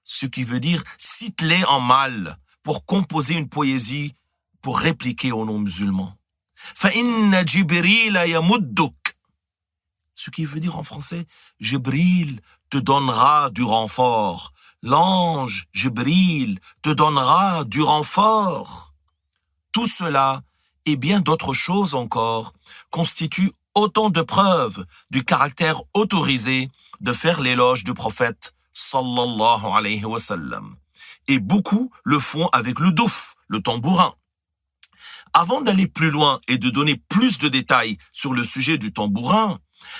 ce qui veut dire « cite-les en mal » pour composer une poésie pour répliquer aux non-musulmans. « Fa'inna Jibrila yamudduk » ce qui veut dire en français « Jibril te donnera du renfort ». L'ange Jibril te donnera du renfort. Tout cela et bien d'autres choses encore constituent autant de preuves du caractère autorisé de faire l'éloge du prophète sallallahu alayhi wa sallam. Et beaucoup le font avec le douf, le tambourin. Avant d'aller plus loin et de donner plus de détails sur le sujet du tambourin,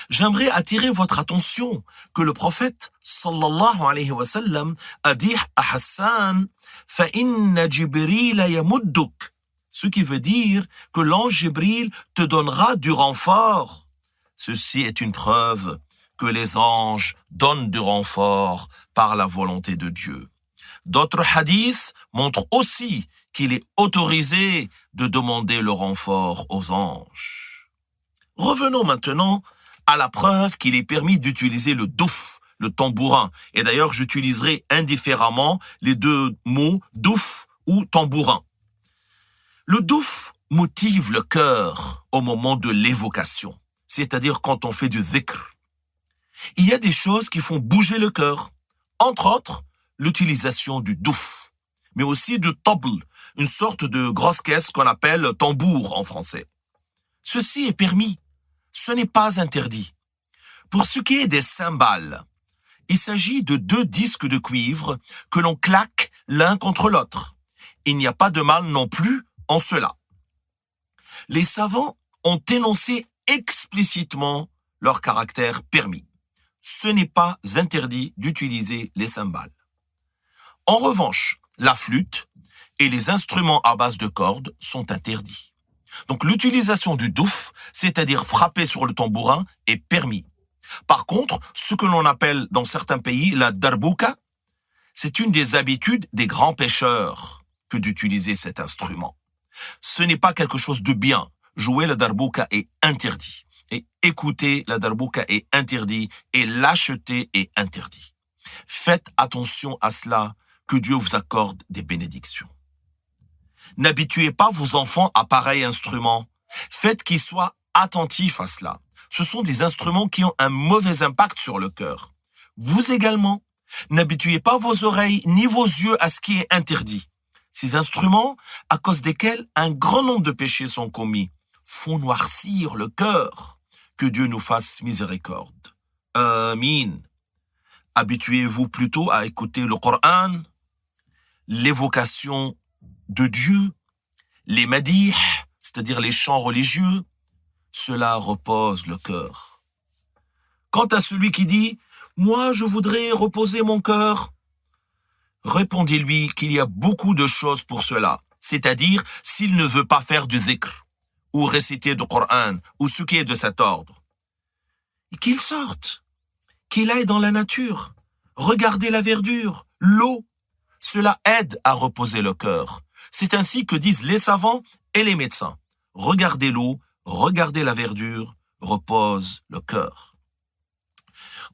j'aimerais attirer votre attention que le prophète sallallahu alayhi wa sallam a dit à Hassan fa inna Jibril yamudduk, ce qui veut dire que l'ange Jibril te donnera du renfort. Ceci est une preuve que les anges donnent du renfort par la volonté de Dieu. D'autres hadiths montrent aussi qu'il est autorisé de demander le renfort aux anges. Revenons maintenant à la preuve qu'il est permis d'utiliser le douf, le tambourin. Et d'ailleurs, j'utiliserai indifféremment les deux mots douf ou tambourin. Le douf motive le cœur au moment de l'évocation, c'est-à-dire quand on fait du dhikr. Il y a des choses qui font bouger le cœur, entre autres l'utilisation du douf, mais aussi du tabl, une sorte de grosse caisse qu'on appelle tambour en français. Ceci est permis, ce n'est pas interdit. Pour ce qui est des cymbales, il s'agit de deux disques de cuivre que l'on claque l'un contre l'autre. Il n'y a pas de mal non plus en cela. Les savants ont énoncé explicitement leur caractère permis. Ce n'est pas interdit d'utiliser les cymbales. En revanche, la flûte et les instruments à base de cordes sont interdits. Donc l'utilisation du douf, c'est-à-dire frapper sur le tambourin, est permis. Par contre, ce que l'on appelle dans certains pays la darbouka, c'est une des habitudes des grands pêcheurs que d'utiliser cet instrument. Ce n'est pas quelque chose de bien. Jouer la darbouka est interdit. Et écouter la darbouka est interdit. Et l'acheter est interdit. Faites attention à cela, que Dieu vous accorde des bénédictions. N'habituez pas vos enfants à pareil instrument. Faites qu'ils soient attentifs à cela. Ce sont des instruments qui ont un mauvais impact sur le cœur. Vous également, n'habituez pas vos oreilles ni vos yeux à ce qui est interdit. Ces instruments, à cause desquels un grand nombre de péchés sont commis, font noircir le cœur. Que Dieu nous fasse miséricorde. Amin. Habituez-vous plutôt à écouter le Coran, l'évocation de Dieu, les madih, c'est-à-dire les chants religieux. Cela repose le cœur. Quant à celui qui dit « Moi, je voudrais reposer mon cœur », répondez-lui qu'il y a beaucoup de choses pour cela, c'est-à-dire s'il ne veut pas faire du zikr, ou réciter du Coran, ou ce qui est de cet ordre. Qu'il sorte, qu'il aille dans la nature, regarder la verdure, l'eau. Cela aide à reposer le cœur. C'est ainsi que disent les savants et les médecins. Regardez l'eau, regardez la verdure, repose le cœur.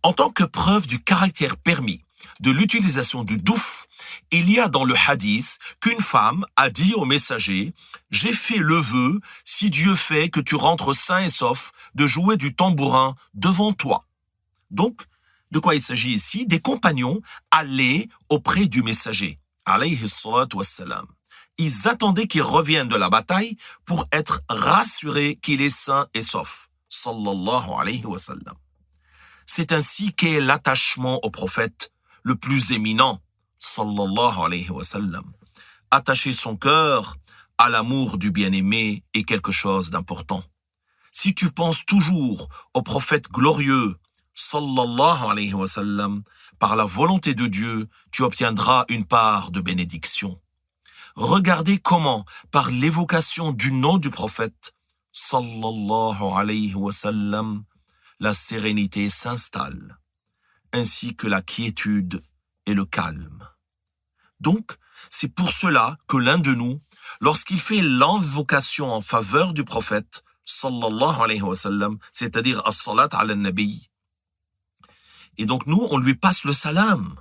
En tant que preuve du caractère permis de l'utilisation du douf, il y a dans le hadith qu'une femme a dit au messager « J'ai fait le vœu, si Dieu fait que tu rentres sain et sauf, de jouer du tambourin devant toi. » Donc, de quoi il s'agit ici? Des compagnons allaient auprès du messager, alayhi salatu wassalam. Ils attendaient qu'il revienne de la bataille pour être rassurés qu'il est sain et sauf, sallallahu alayhi wa sallam. C'est ainsi qu'est l'attachement au prophète le plus éminent, sallallahu alayhi wa sallam. Attacher son cœur à l'amour du bien-aimé est quelque chose d'important. Si tu penses toujours au prophète glorieux, sallallahu alayhi wa sallam, par la volonté de Dieu, tu obtiendras une part de bénédiction. Regardez comment, par l'évocation du nom du prophète, sallallahu alayhi wa sallam, la sérénité s'installe, ainsi que la quiétude et le calme. Donc, c'est pour cela que l'un de nous, lorsqu'il fait l'invocation en faveur du prophète, sallallahu alayhi wa sallam, c'est-à-dire as-salat ala nabi, et donc nous, on lui passe le salam,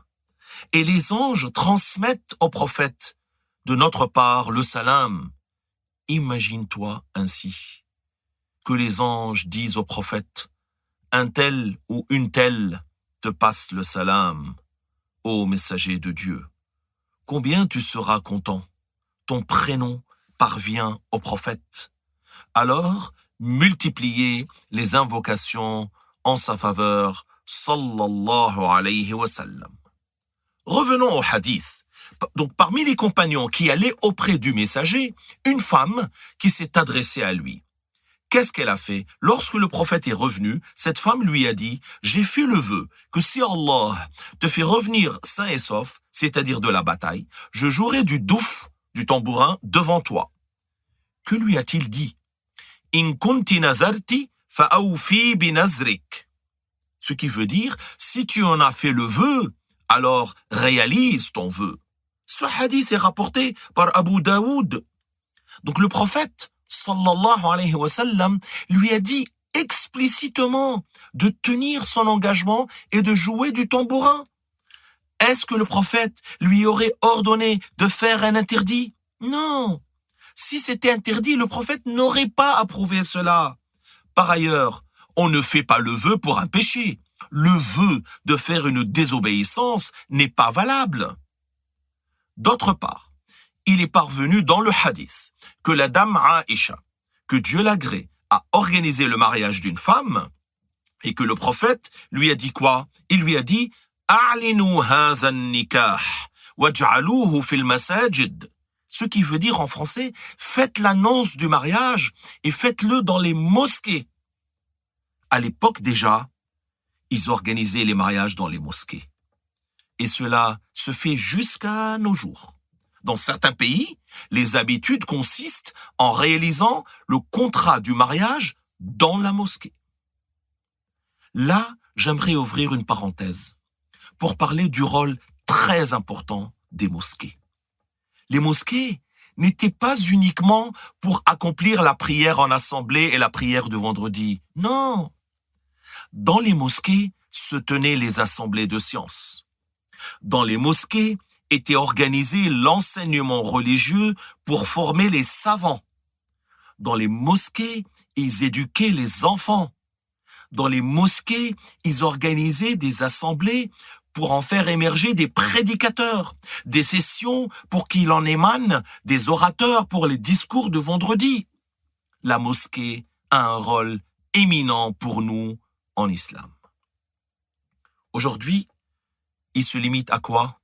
et les anges transmettent au prophète de notre part le salam. Imagine-toi ainsi que les anges disent au prophète, un tel ou une telle te passe le salam, ô messager de Dieu. Combien tu seras content. Ton prénom parvient au prophète. Alors, multiplier les invocations en sa faveur, sallallahu alayhi wa sallam. Revenons au hadith. Donc, parmi les compagnons qui allaient auprès du messager, une femme qui s'est adressée à lui. Qu'est-ce qu'elle a fait? Lorsque le prophète est revenu, cette femme lui a dit « J'ai fait le vœu que si Allah te fait revenir sain et sauf, c'est-à-dire de la bataille, je jouerai du douf, du tambourin, devant toi. » Que lui a-t-il dit? « In kunti nazarti fa'awfi binazrik » Ce qui veut dire « Si tu en as fait le vœu, alors réalise ton vœu. » Ce hadith est rapporté par Abu Daoud. Donc le prophète, sallallahu alayhi wa sallam, lui a dit explicitement de tenir son engagement et de jouer du tambourin. Est-ce que le prophète lui aurait ordonné de faire un interdit? Non. Si c'était interdit, le prophète n'aurait pas approuvé cela. Par ailleurs, on ne fait pas le vœu pour un péché. Le vœu de faire une désobéissance n'est pas valable. D'autre part, il est parvenu dans le hadith que la dame Aïcha, que Dieu l'agrée, a organisé le mariage d'une femme et que le prophète lui a dit quoi? Il lui a dit « A'linu hadha an-nikah waj'aluhu fil masajid » ce qui veut dire en français « Faites l'annonce du mariage et faites-le dans les mosquées ». À l'époque déjà, ils organisaient les mariages dans les mosquées. Et cela se fait jusqu'à nos jours. Dans certains pays, les habitudes consistent en réalisant le contrat du mariage dans la mosquée. Là, j'aimerais ouvrir une parenthèse pour parler du rôle très important des mosquées. Les mosquées n'étaient pas uniquement pour accomplir la prière en assemblée et la prière de vendredi. Non. Dans les mosquées se tenaient les assemblées de sciences. Dans les mosquées était organisé l'enseignement religieux pour former les savants. Dans les mosquées, ils éduquaient les enfants. Dans les mosquées, ils organisaient des assemblées pour en faire émerger des prédicateurs, des sessions pour qu'il en émane des orateurs pour les discours de vendredi. La mosquée a un rôle éminent pour nous en islam. Aujourd'hui, il se limite à quoi?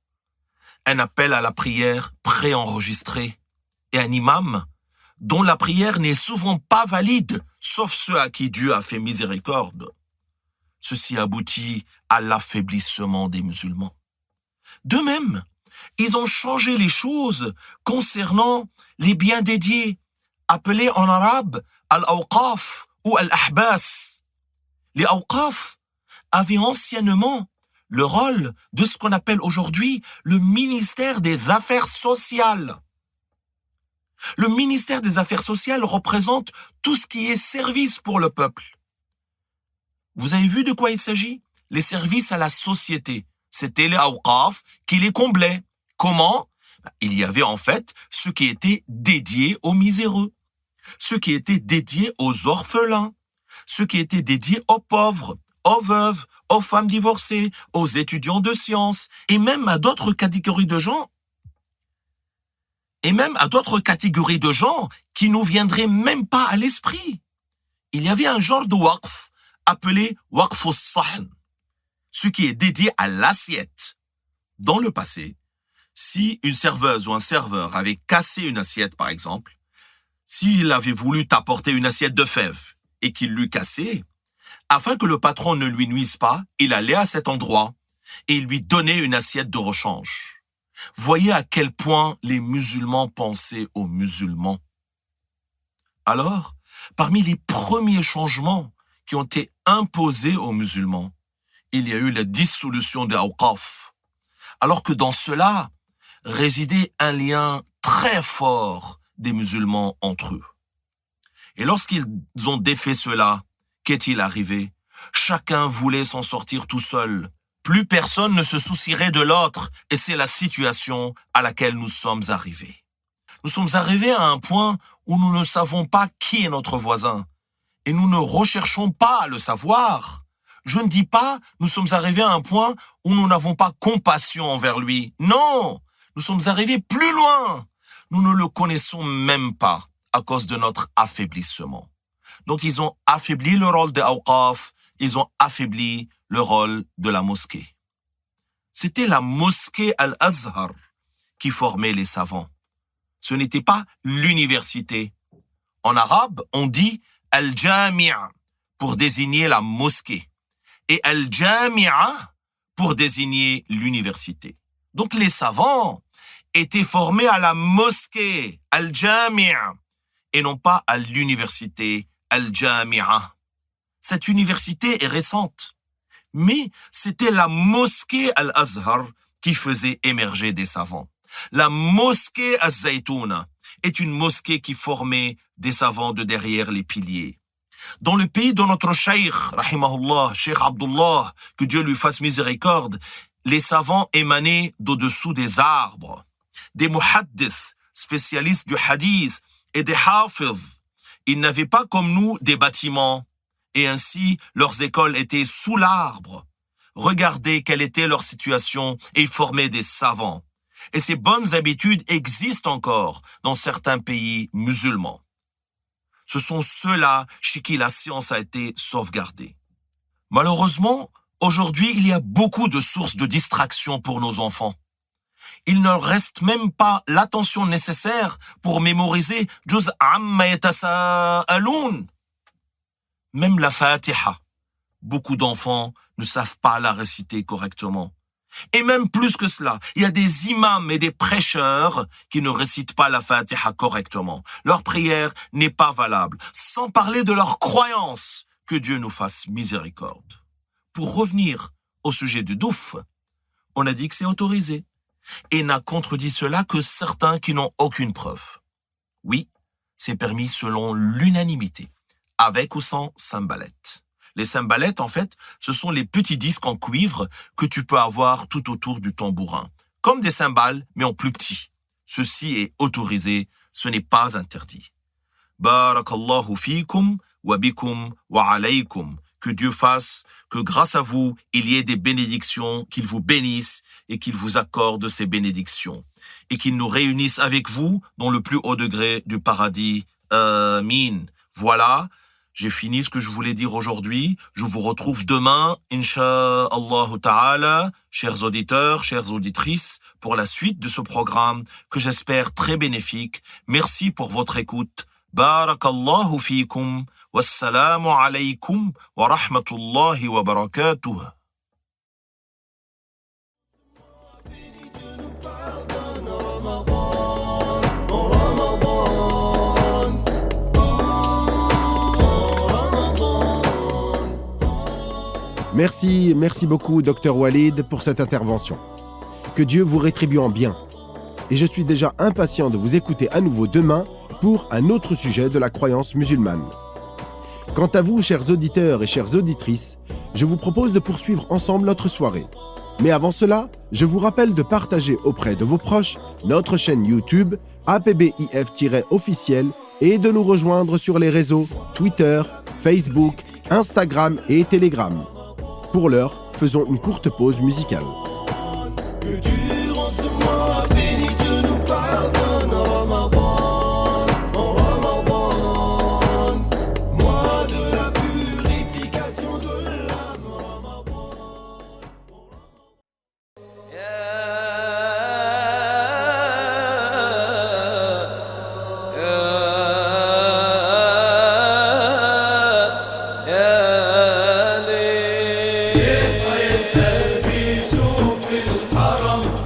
Un appel à la prière préenregistré et un imam dont la prière n'est souvent pas valide, sauf ceux à qui Dieu a fait miséricorde. Ceci aboutit à l'affaiblissement des musulmans. De même, ils ont changé les choses concernant les biens dédiés, appelés en arabe al-awqaf ou al-ahbas. Les awqaf avaient anciennement le rôle de ce qu'on appelle aujourd'hui le ministère des Affaires sociales. Le ministère des Affaires sociales représente tout ce qui est service pour le peuple. Vous avez vu de quoi il s'agit? Les services à la société. C'était les awqaf qui les comblaient. Comment? Il y avait en fait ce qui était dédié aux miséreux, ce qui était dédié aux orphelins, ce qui était dédié aux pauvres, aux veuves, aux femmes divorcées, aux étudiants de sciences, et même à d'autres catégories de gens. Et même à d'autres catégories de gens qui nous viendraient même pas à l'esprit. Il y avait un genre de waqf appelé waqf as-sahn, ce qui est dédié à l'assiette. Dans le passé, si une serveuse ou un serveur avait cassé une assiette, par exemple, s'il avait voulu t'apporter une assiette de fèves et qu'il l'eût cassée, afin que le patron ne lui nuise pas, il allait à cet endroit et il lui donnait une assiette de rechange. Voyez à quel point les musulmans pensaient aux musulmans. Alors, parmi les premiers changements qui ont été imposés aux musulmans, il y a eu la dissolution des awqaf, alors que dans cela résidait un lien très fort des musulmans entre eux. Et lorsqu'ils ont défait cela, qu'est-il arrivé? Chacun voulait s'en sortir tout seul. Plus personne ne se soucierait de l'autre, et c'est la situation à laquelle nous sommes arrivés. Nous sommes arrivés à un point où nous ne savons pas qui est notre voisin, et nous ne recherchons pas à le savoir. Je ne dis pas nous sommes arrivés à un point où nous n'avons pas compassion envers lui. Non, nous sommes arrivés plus loin. Nous ne le connaissons même pas à cause de notre affaiblissement. Donc ils ont affaibli le rôle des awqaf, ils ont affaibli le rôle de la mosquée. C'était la mosquée Al-Azhar qui formait les savants. Ce n'était pas l'université. En arabe, on dit Al-Jami'a pour désigner la mosquée et Al-Jami'a pour désigner l'université. Donc les savants étaient formés à la mosquée Al-Jami'a et non pas à l'université Al-Jami'a. Cette université est récente, mais c'était la mosquée Al-Azhar qui faisait émerger des savants. La mosquée Az-Zaytouna est une mosquée qui formait des savants de derrière les piliers. Dans le pays de notre cheikh, rahimahullah, Cheikh Abdullah, que Dieu lui fasse miséricorde, les savants émanaient d'au-dessous des arbres. Des muhaddis, spécialistes du hadith, et des hafiz. Ils n'avaient pas comme nous des bâtiments, et ainsi leurs écoles étaient sous l'arbre. Regardez quelle était leur situation, et ils formaient des savants. Et ces bonnes habitudes existent encore dans certains pays musulmans. Ce sont ceux-là chez qui la science a été sauvegardée. Malheureusement, aujourd'hui, il y a beaucoup de sources de distraction pour nos enfants. Il ne leur reste même pas l'attention nécessaire pour mémoriser Juz' amma yatasa'aloun. Même la Fatiha. Beaucoup d'enfants ne savent pas la réciter correctement. Et même plus que cela, il y a des imams et des prêcheurs qui ne récitent pas la Fatiha correctement. Leur prière n'est pas valable, sans parler de leur croyance. Que Dieu nous fasse miséricorde. Pour revenir au sujet du douf, on a dit que c'est autorisé. Et n'a contredit cela que certains qui n'ont aucune preuve. Oui, c'est permis selon l'unanimité, avec ou sans cymbalettes. Les cymbalettes, en fait, ce sont les petits disques en cuivre que tu peux avoir tout autour du tambourin. Comme des cymbales, mais en plus petit. Ceci est autorisé, ce n'est pas interdit. Barakallahu fikum wa bikum wa alaykum. Que Dieu fasse que grâce à vous, il y ait des bénédictions, qu'il vous bénisse et qu'il vous accorde ces bénédictions. Et qu'il nous réunisse avec vous dans le plus haut degré du paradis. Amin. Voilà. J'ai fini ce que je voulais dire aujourd'hui. Je vous retrouve demain, Inch'Allah Ta'ala, chers auditeurs, chères auditrices, pour la suite de ce programme que j'espère très bénéfique. Merci pour votre écoute. Barakallahu fikum. Wassalamu alaykum wa rahmatullahi wa barakatuh. Merci beaucoup, Dr Walid, pour cette intervention. Que Dieu vous rétribue en bien. Et je suis déjà impatient de vous écouter à nouveau demain pour un autre sujet de la croyance musulmane. Quant à vous, chers auditeurs et chères auditrices, je vous propose de poursuivre ensemble notre soirée. Mais avant cela, je vous rappelle de partager auprès de vos proches notre chaîne YouTube APBIF-officiel et de nous rejoindre sur les réseaux Twitter, Facebook, Instagram et Telegram. Pour l'heure, faisons une courte pause musicale. Que durant ce mois béni, Dieu nous pardonne. Ramadan, mois de la purification de l'âme. يسعد قلبي شوف الحرم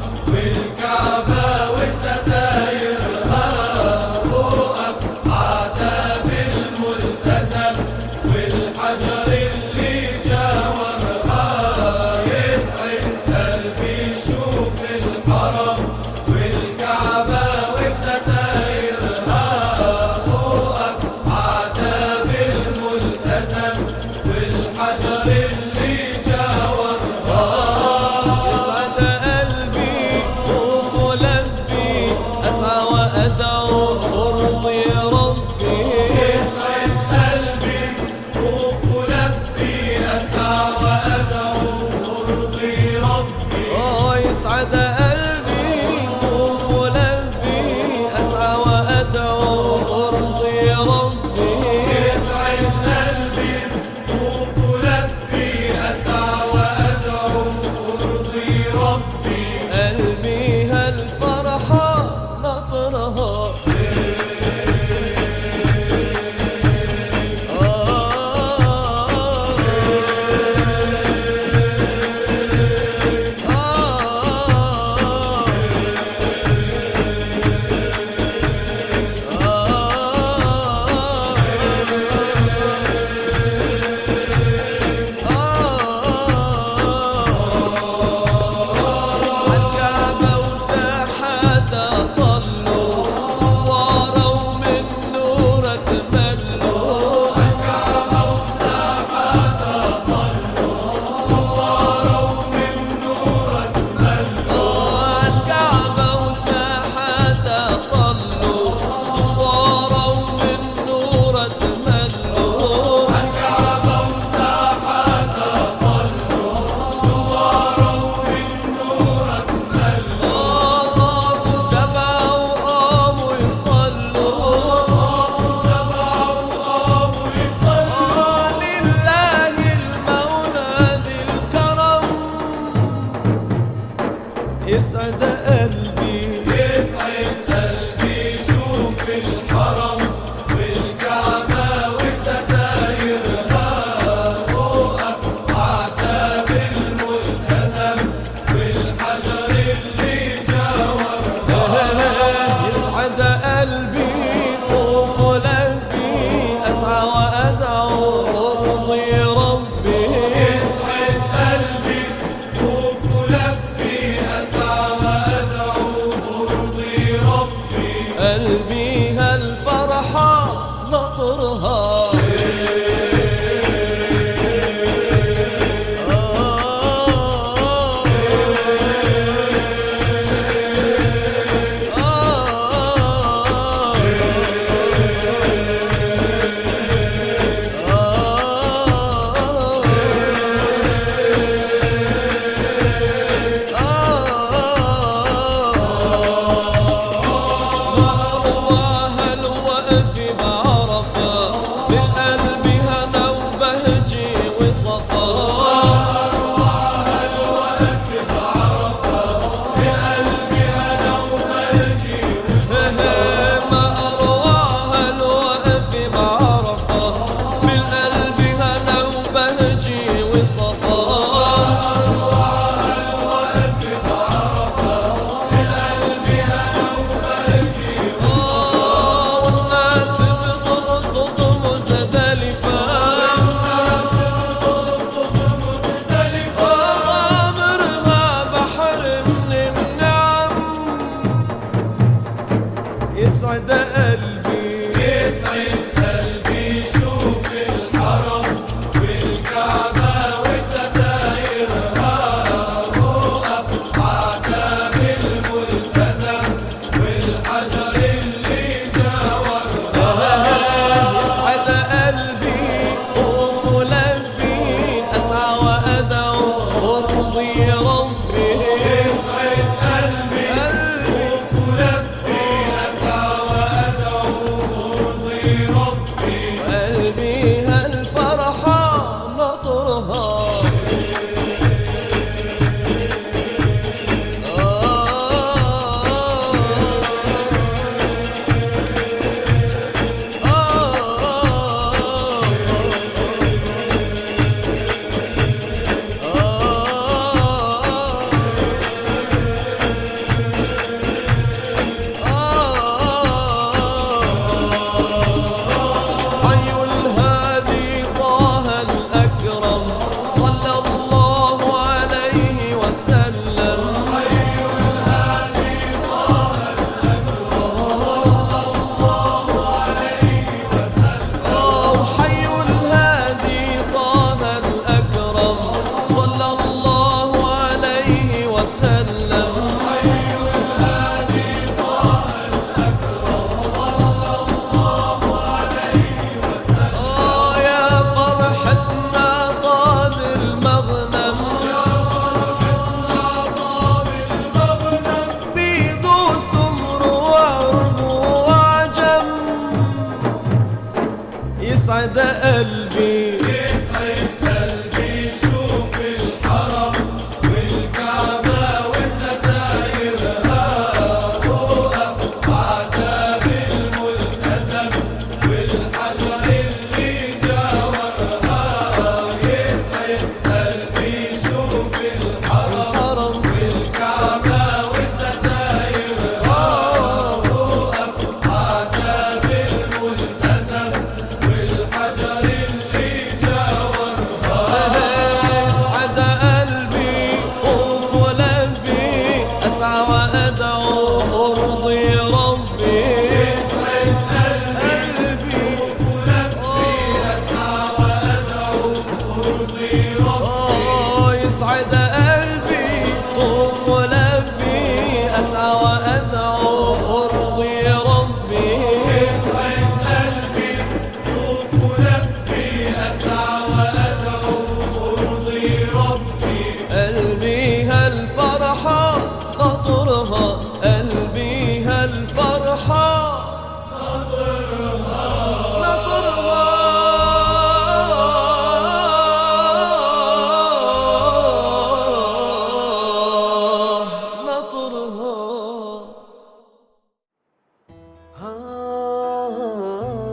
نطرها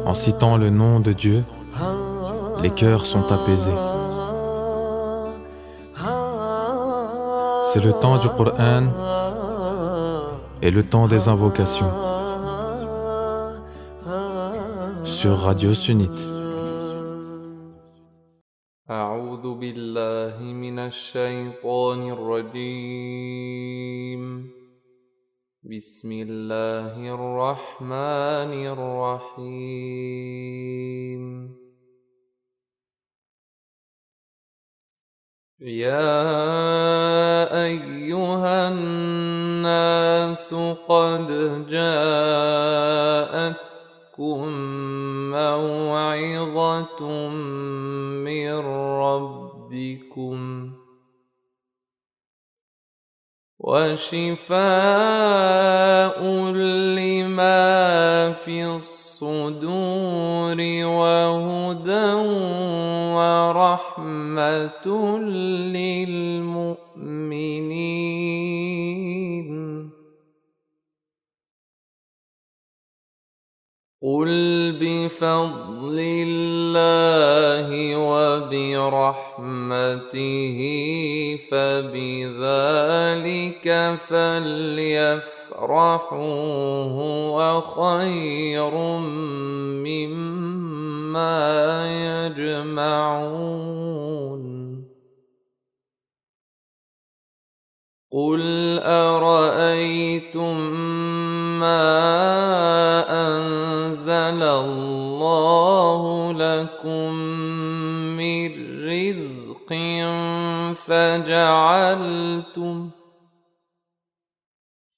En citant le nom de Dieu, les cœurs sont apaisés. C'est le temps du Coran et le temps des invocations sur Radio Sunnite. أعوذ بالله من الشيطان الرجيم بسم الله الرحمن الرحيم يا أيها الناس قد جاءتكم موعظة من ربكم وشفاء لما في الصدور وهدى ورحمة للمؤمنين قل بفضل الله وبرحمته فبذلك فليفرحوا هو خير مما يجمعون قل أرأيتم ما أنزل الله لكم من رزق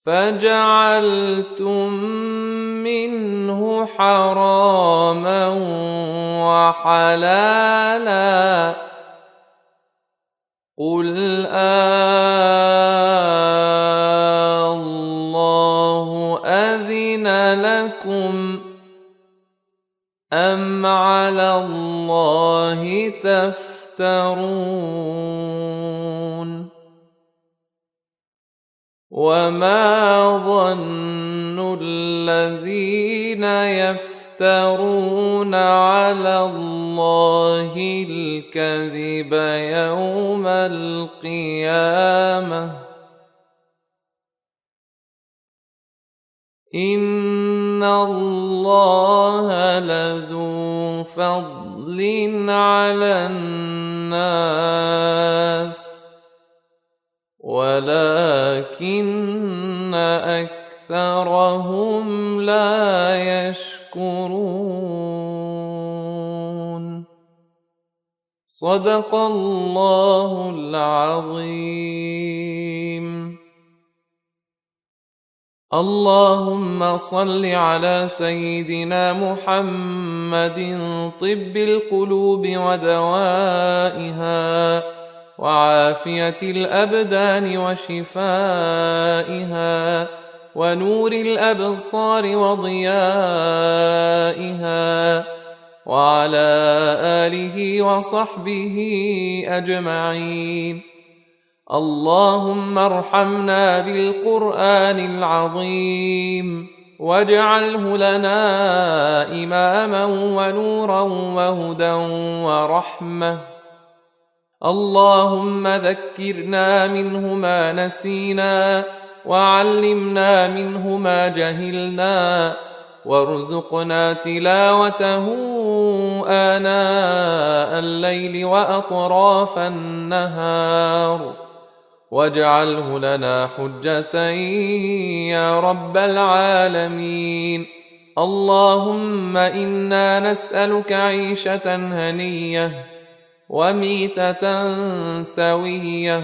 فجعلتم منه حراما وحلالا قل الله أذن لكم أم على الله تفترون وما ظن الذين يفترون على الله الكذب يوم القيامة إن الله لذو فضل على الناس ولكن أكثرهم لا يشكرون صدق الله العظيم اللهم صل على سيدنا محمد طب القلوب ودوائها وعافية الأبدان وشفائها ونور الأبصار وضيائها وعلى آله وصحبه أجمعين اللهم ارحمنا بالقرآن العظيم واجعله لنا إماما ونورا وهدى ورحمة اللهم ذكرنا منه ما نسينا وعلمنا منه ما جهلنا وارزقنا تلاوته آناء الليل وأطراف النهار واجعله لنا حجة يا رب العالمين اللهم إنا نسألك عيشة هنية وميتة سوية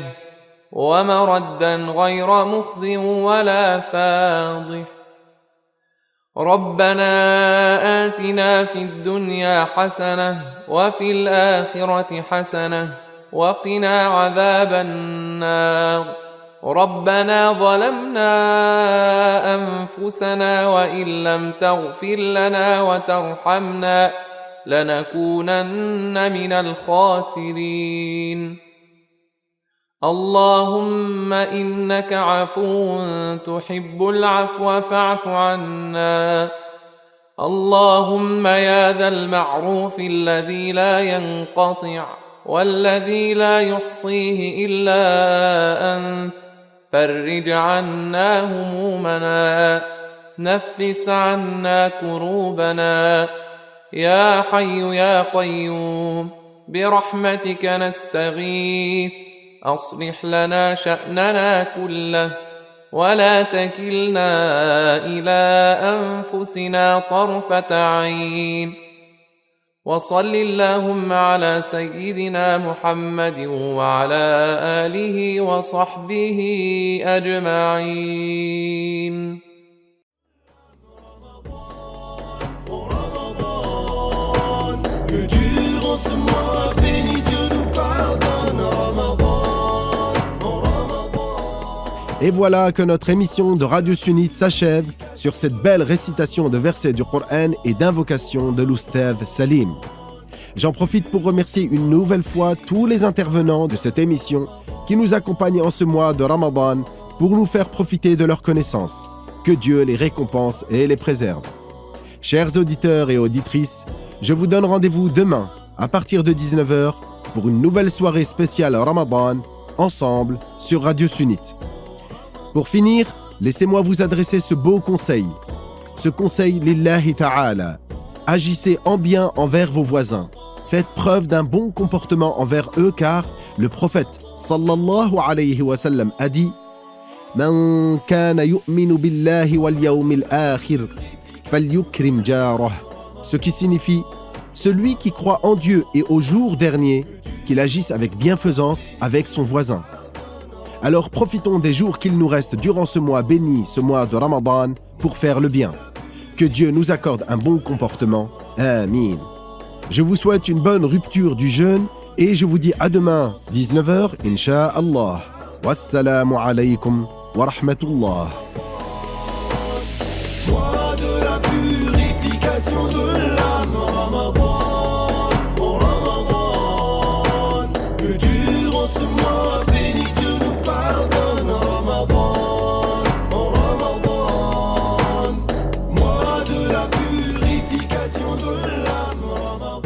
ومردا غير مخزٍ ولا فاضح ربنا آتنا في الدنيا حسنة وفي الآخرة حسنة وقنا عذاب النار ربنا ظلمنا أنفسنا وإن لم تغفر لنا وترحمنا لنكونن من الخاسرين اللهم إنك عفو تحب العفو فاعف عنا اللهم يا ذا المعروف الذي لا ينقطع والذي لا يحصيه إلا أنت فرج عنا همومنا نفس عنا كروبنا يا حي يا قيوم برحمتك نستغيث أصلح لنا شأننا كله ولا تكلنا إلى أنفسنا طرفة عين وصل اللهم على سيدنا محمد وعلى آله وصحبه أجمعين. Que durant ce mois béni Dieu nous pardonne. Ramadan, Et voilà que notre émission de Radio Sunnite s'achève sur cette belle récitation de versets du Coran et d'invocation de l'Oustaz Salim. J'en profite pour remercier une nouvelle fois tous les intervenants de cette émission qui nous accompagnent en ce mois de Ramadan pour nous faire profiter de leurs connaissances. Que Dieu les récompense et les préserve. Chers auditeurs et auditrices, je vous donne rendez-vous demain à partir de 19h pour une nouvelle soirée spéciale Ramadan ensemble sur Radio Sunnite. Pour finir, laissez-moi vous adresser ce beau conseil. Ce conseil lillahi ta'ala. Agissez en bien envers vos voisins. Faites preuve d'un bon comportement envers eux car le prophète sallallahu alayhi wa sallam a dit Man kana yu'minu billahi wal yawmil akhir falyukrim jarah. Ce qui signifie celui qui croit en Dieu et au jour dernier, qu'il agisse avec bienfaisance avec son voisin. Alors profitons des jours qu'il nous reste durant ce mois béni, ce mois de Ramadan, pour faire le bien. Que Dieu nous accorde un bon comportement. Amin. Je vous souhaite une bonne rupture du jeûne et je vous dis à demain, 19h, Inch'Allah. Wassalamu alaykum wa rahmatullah. mois de la purification de l'âme. Ramadan, oh Ramadan. Que durant ce mois béni Dieu nous pardonne. Ramadan, oh Ramadan. Mois de la purification de l'âme. Ramadan.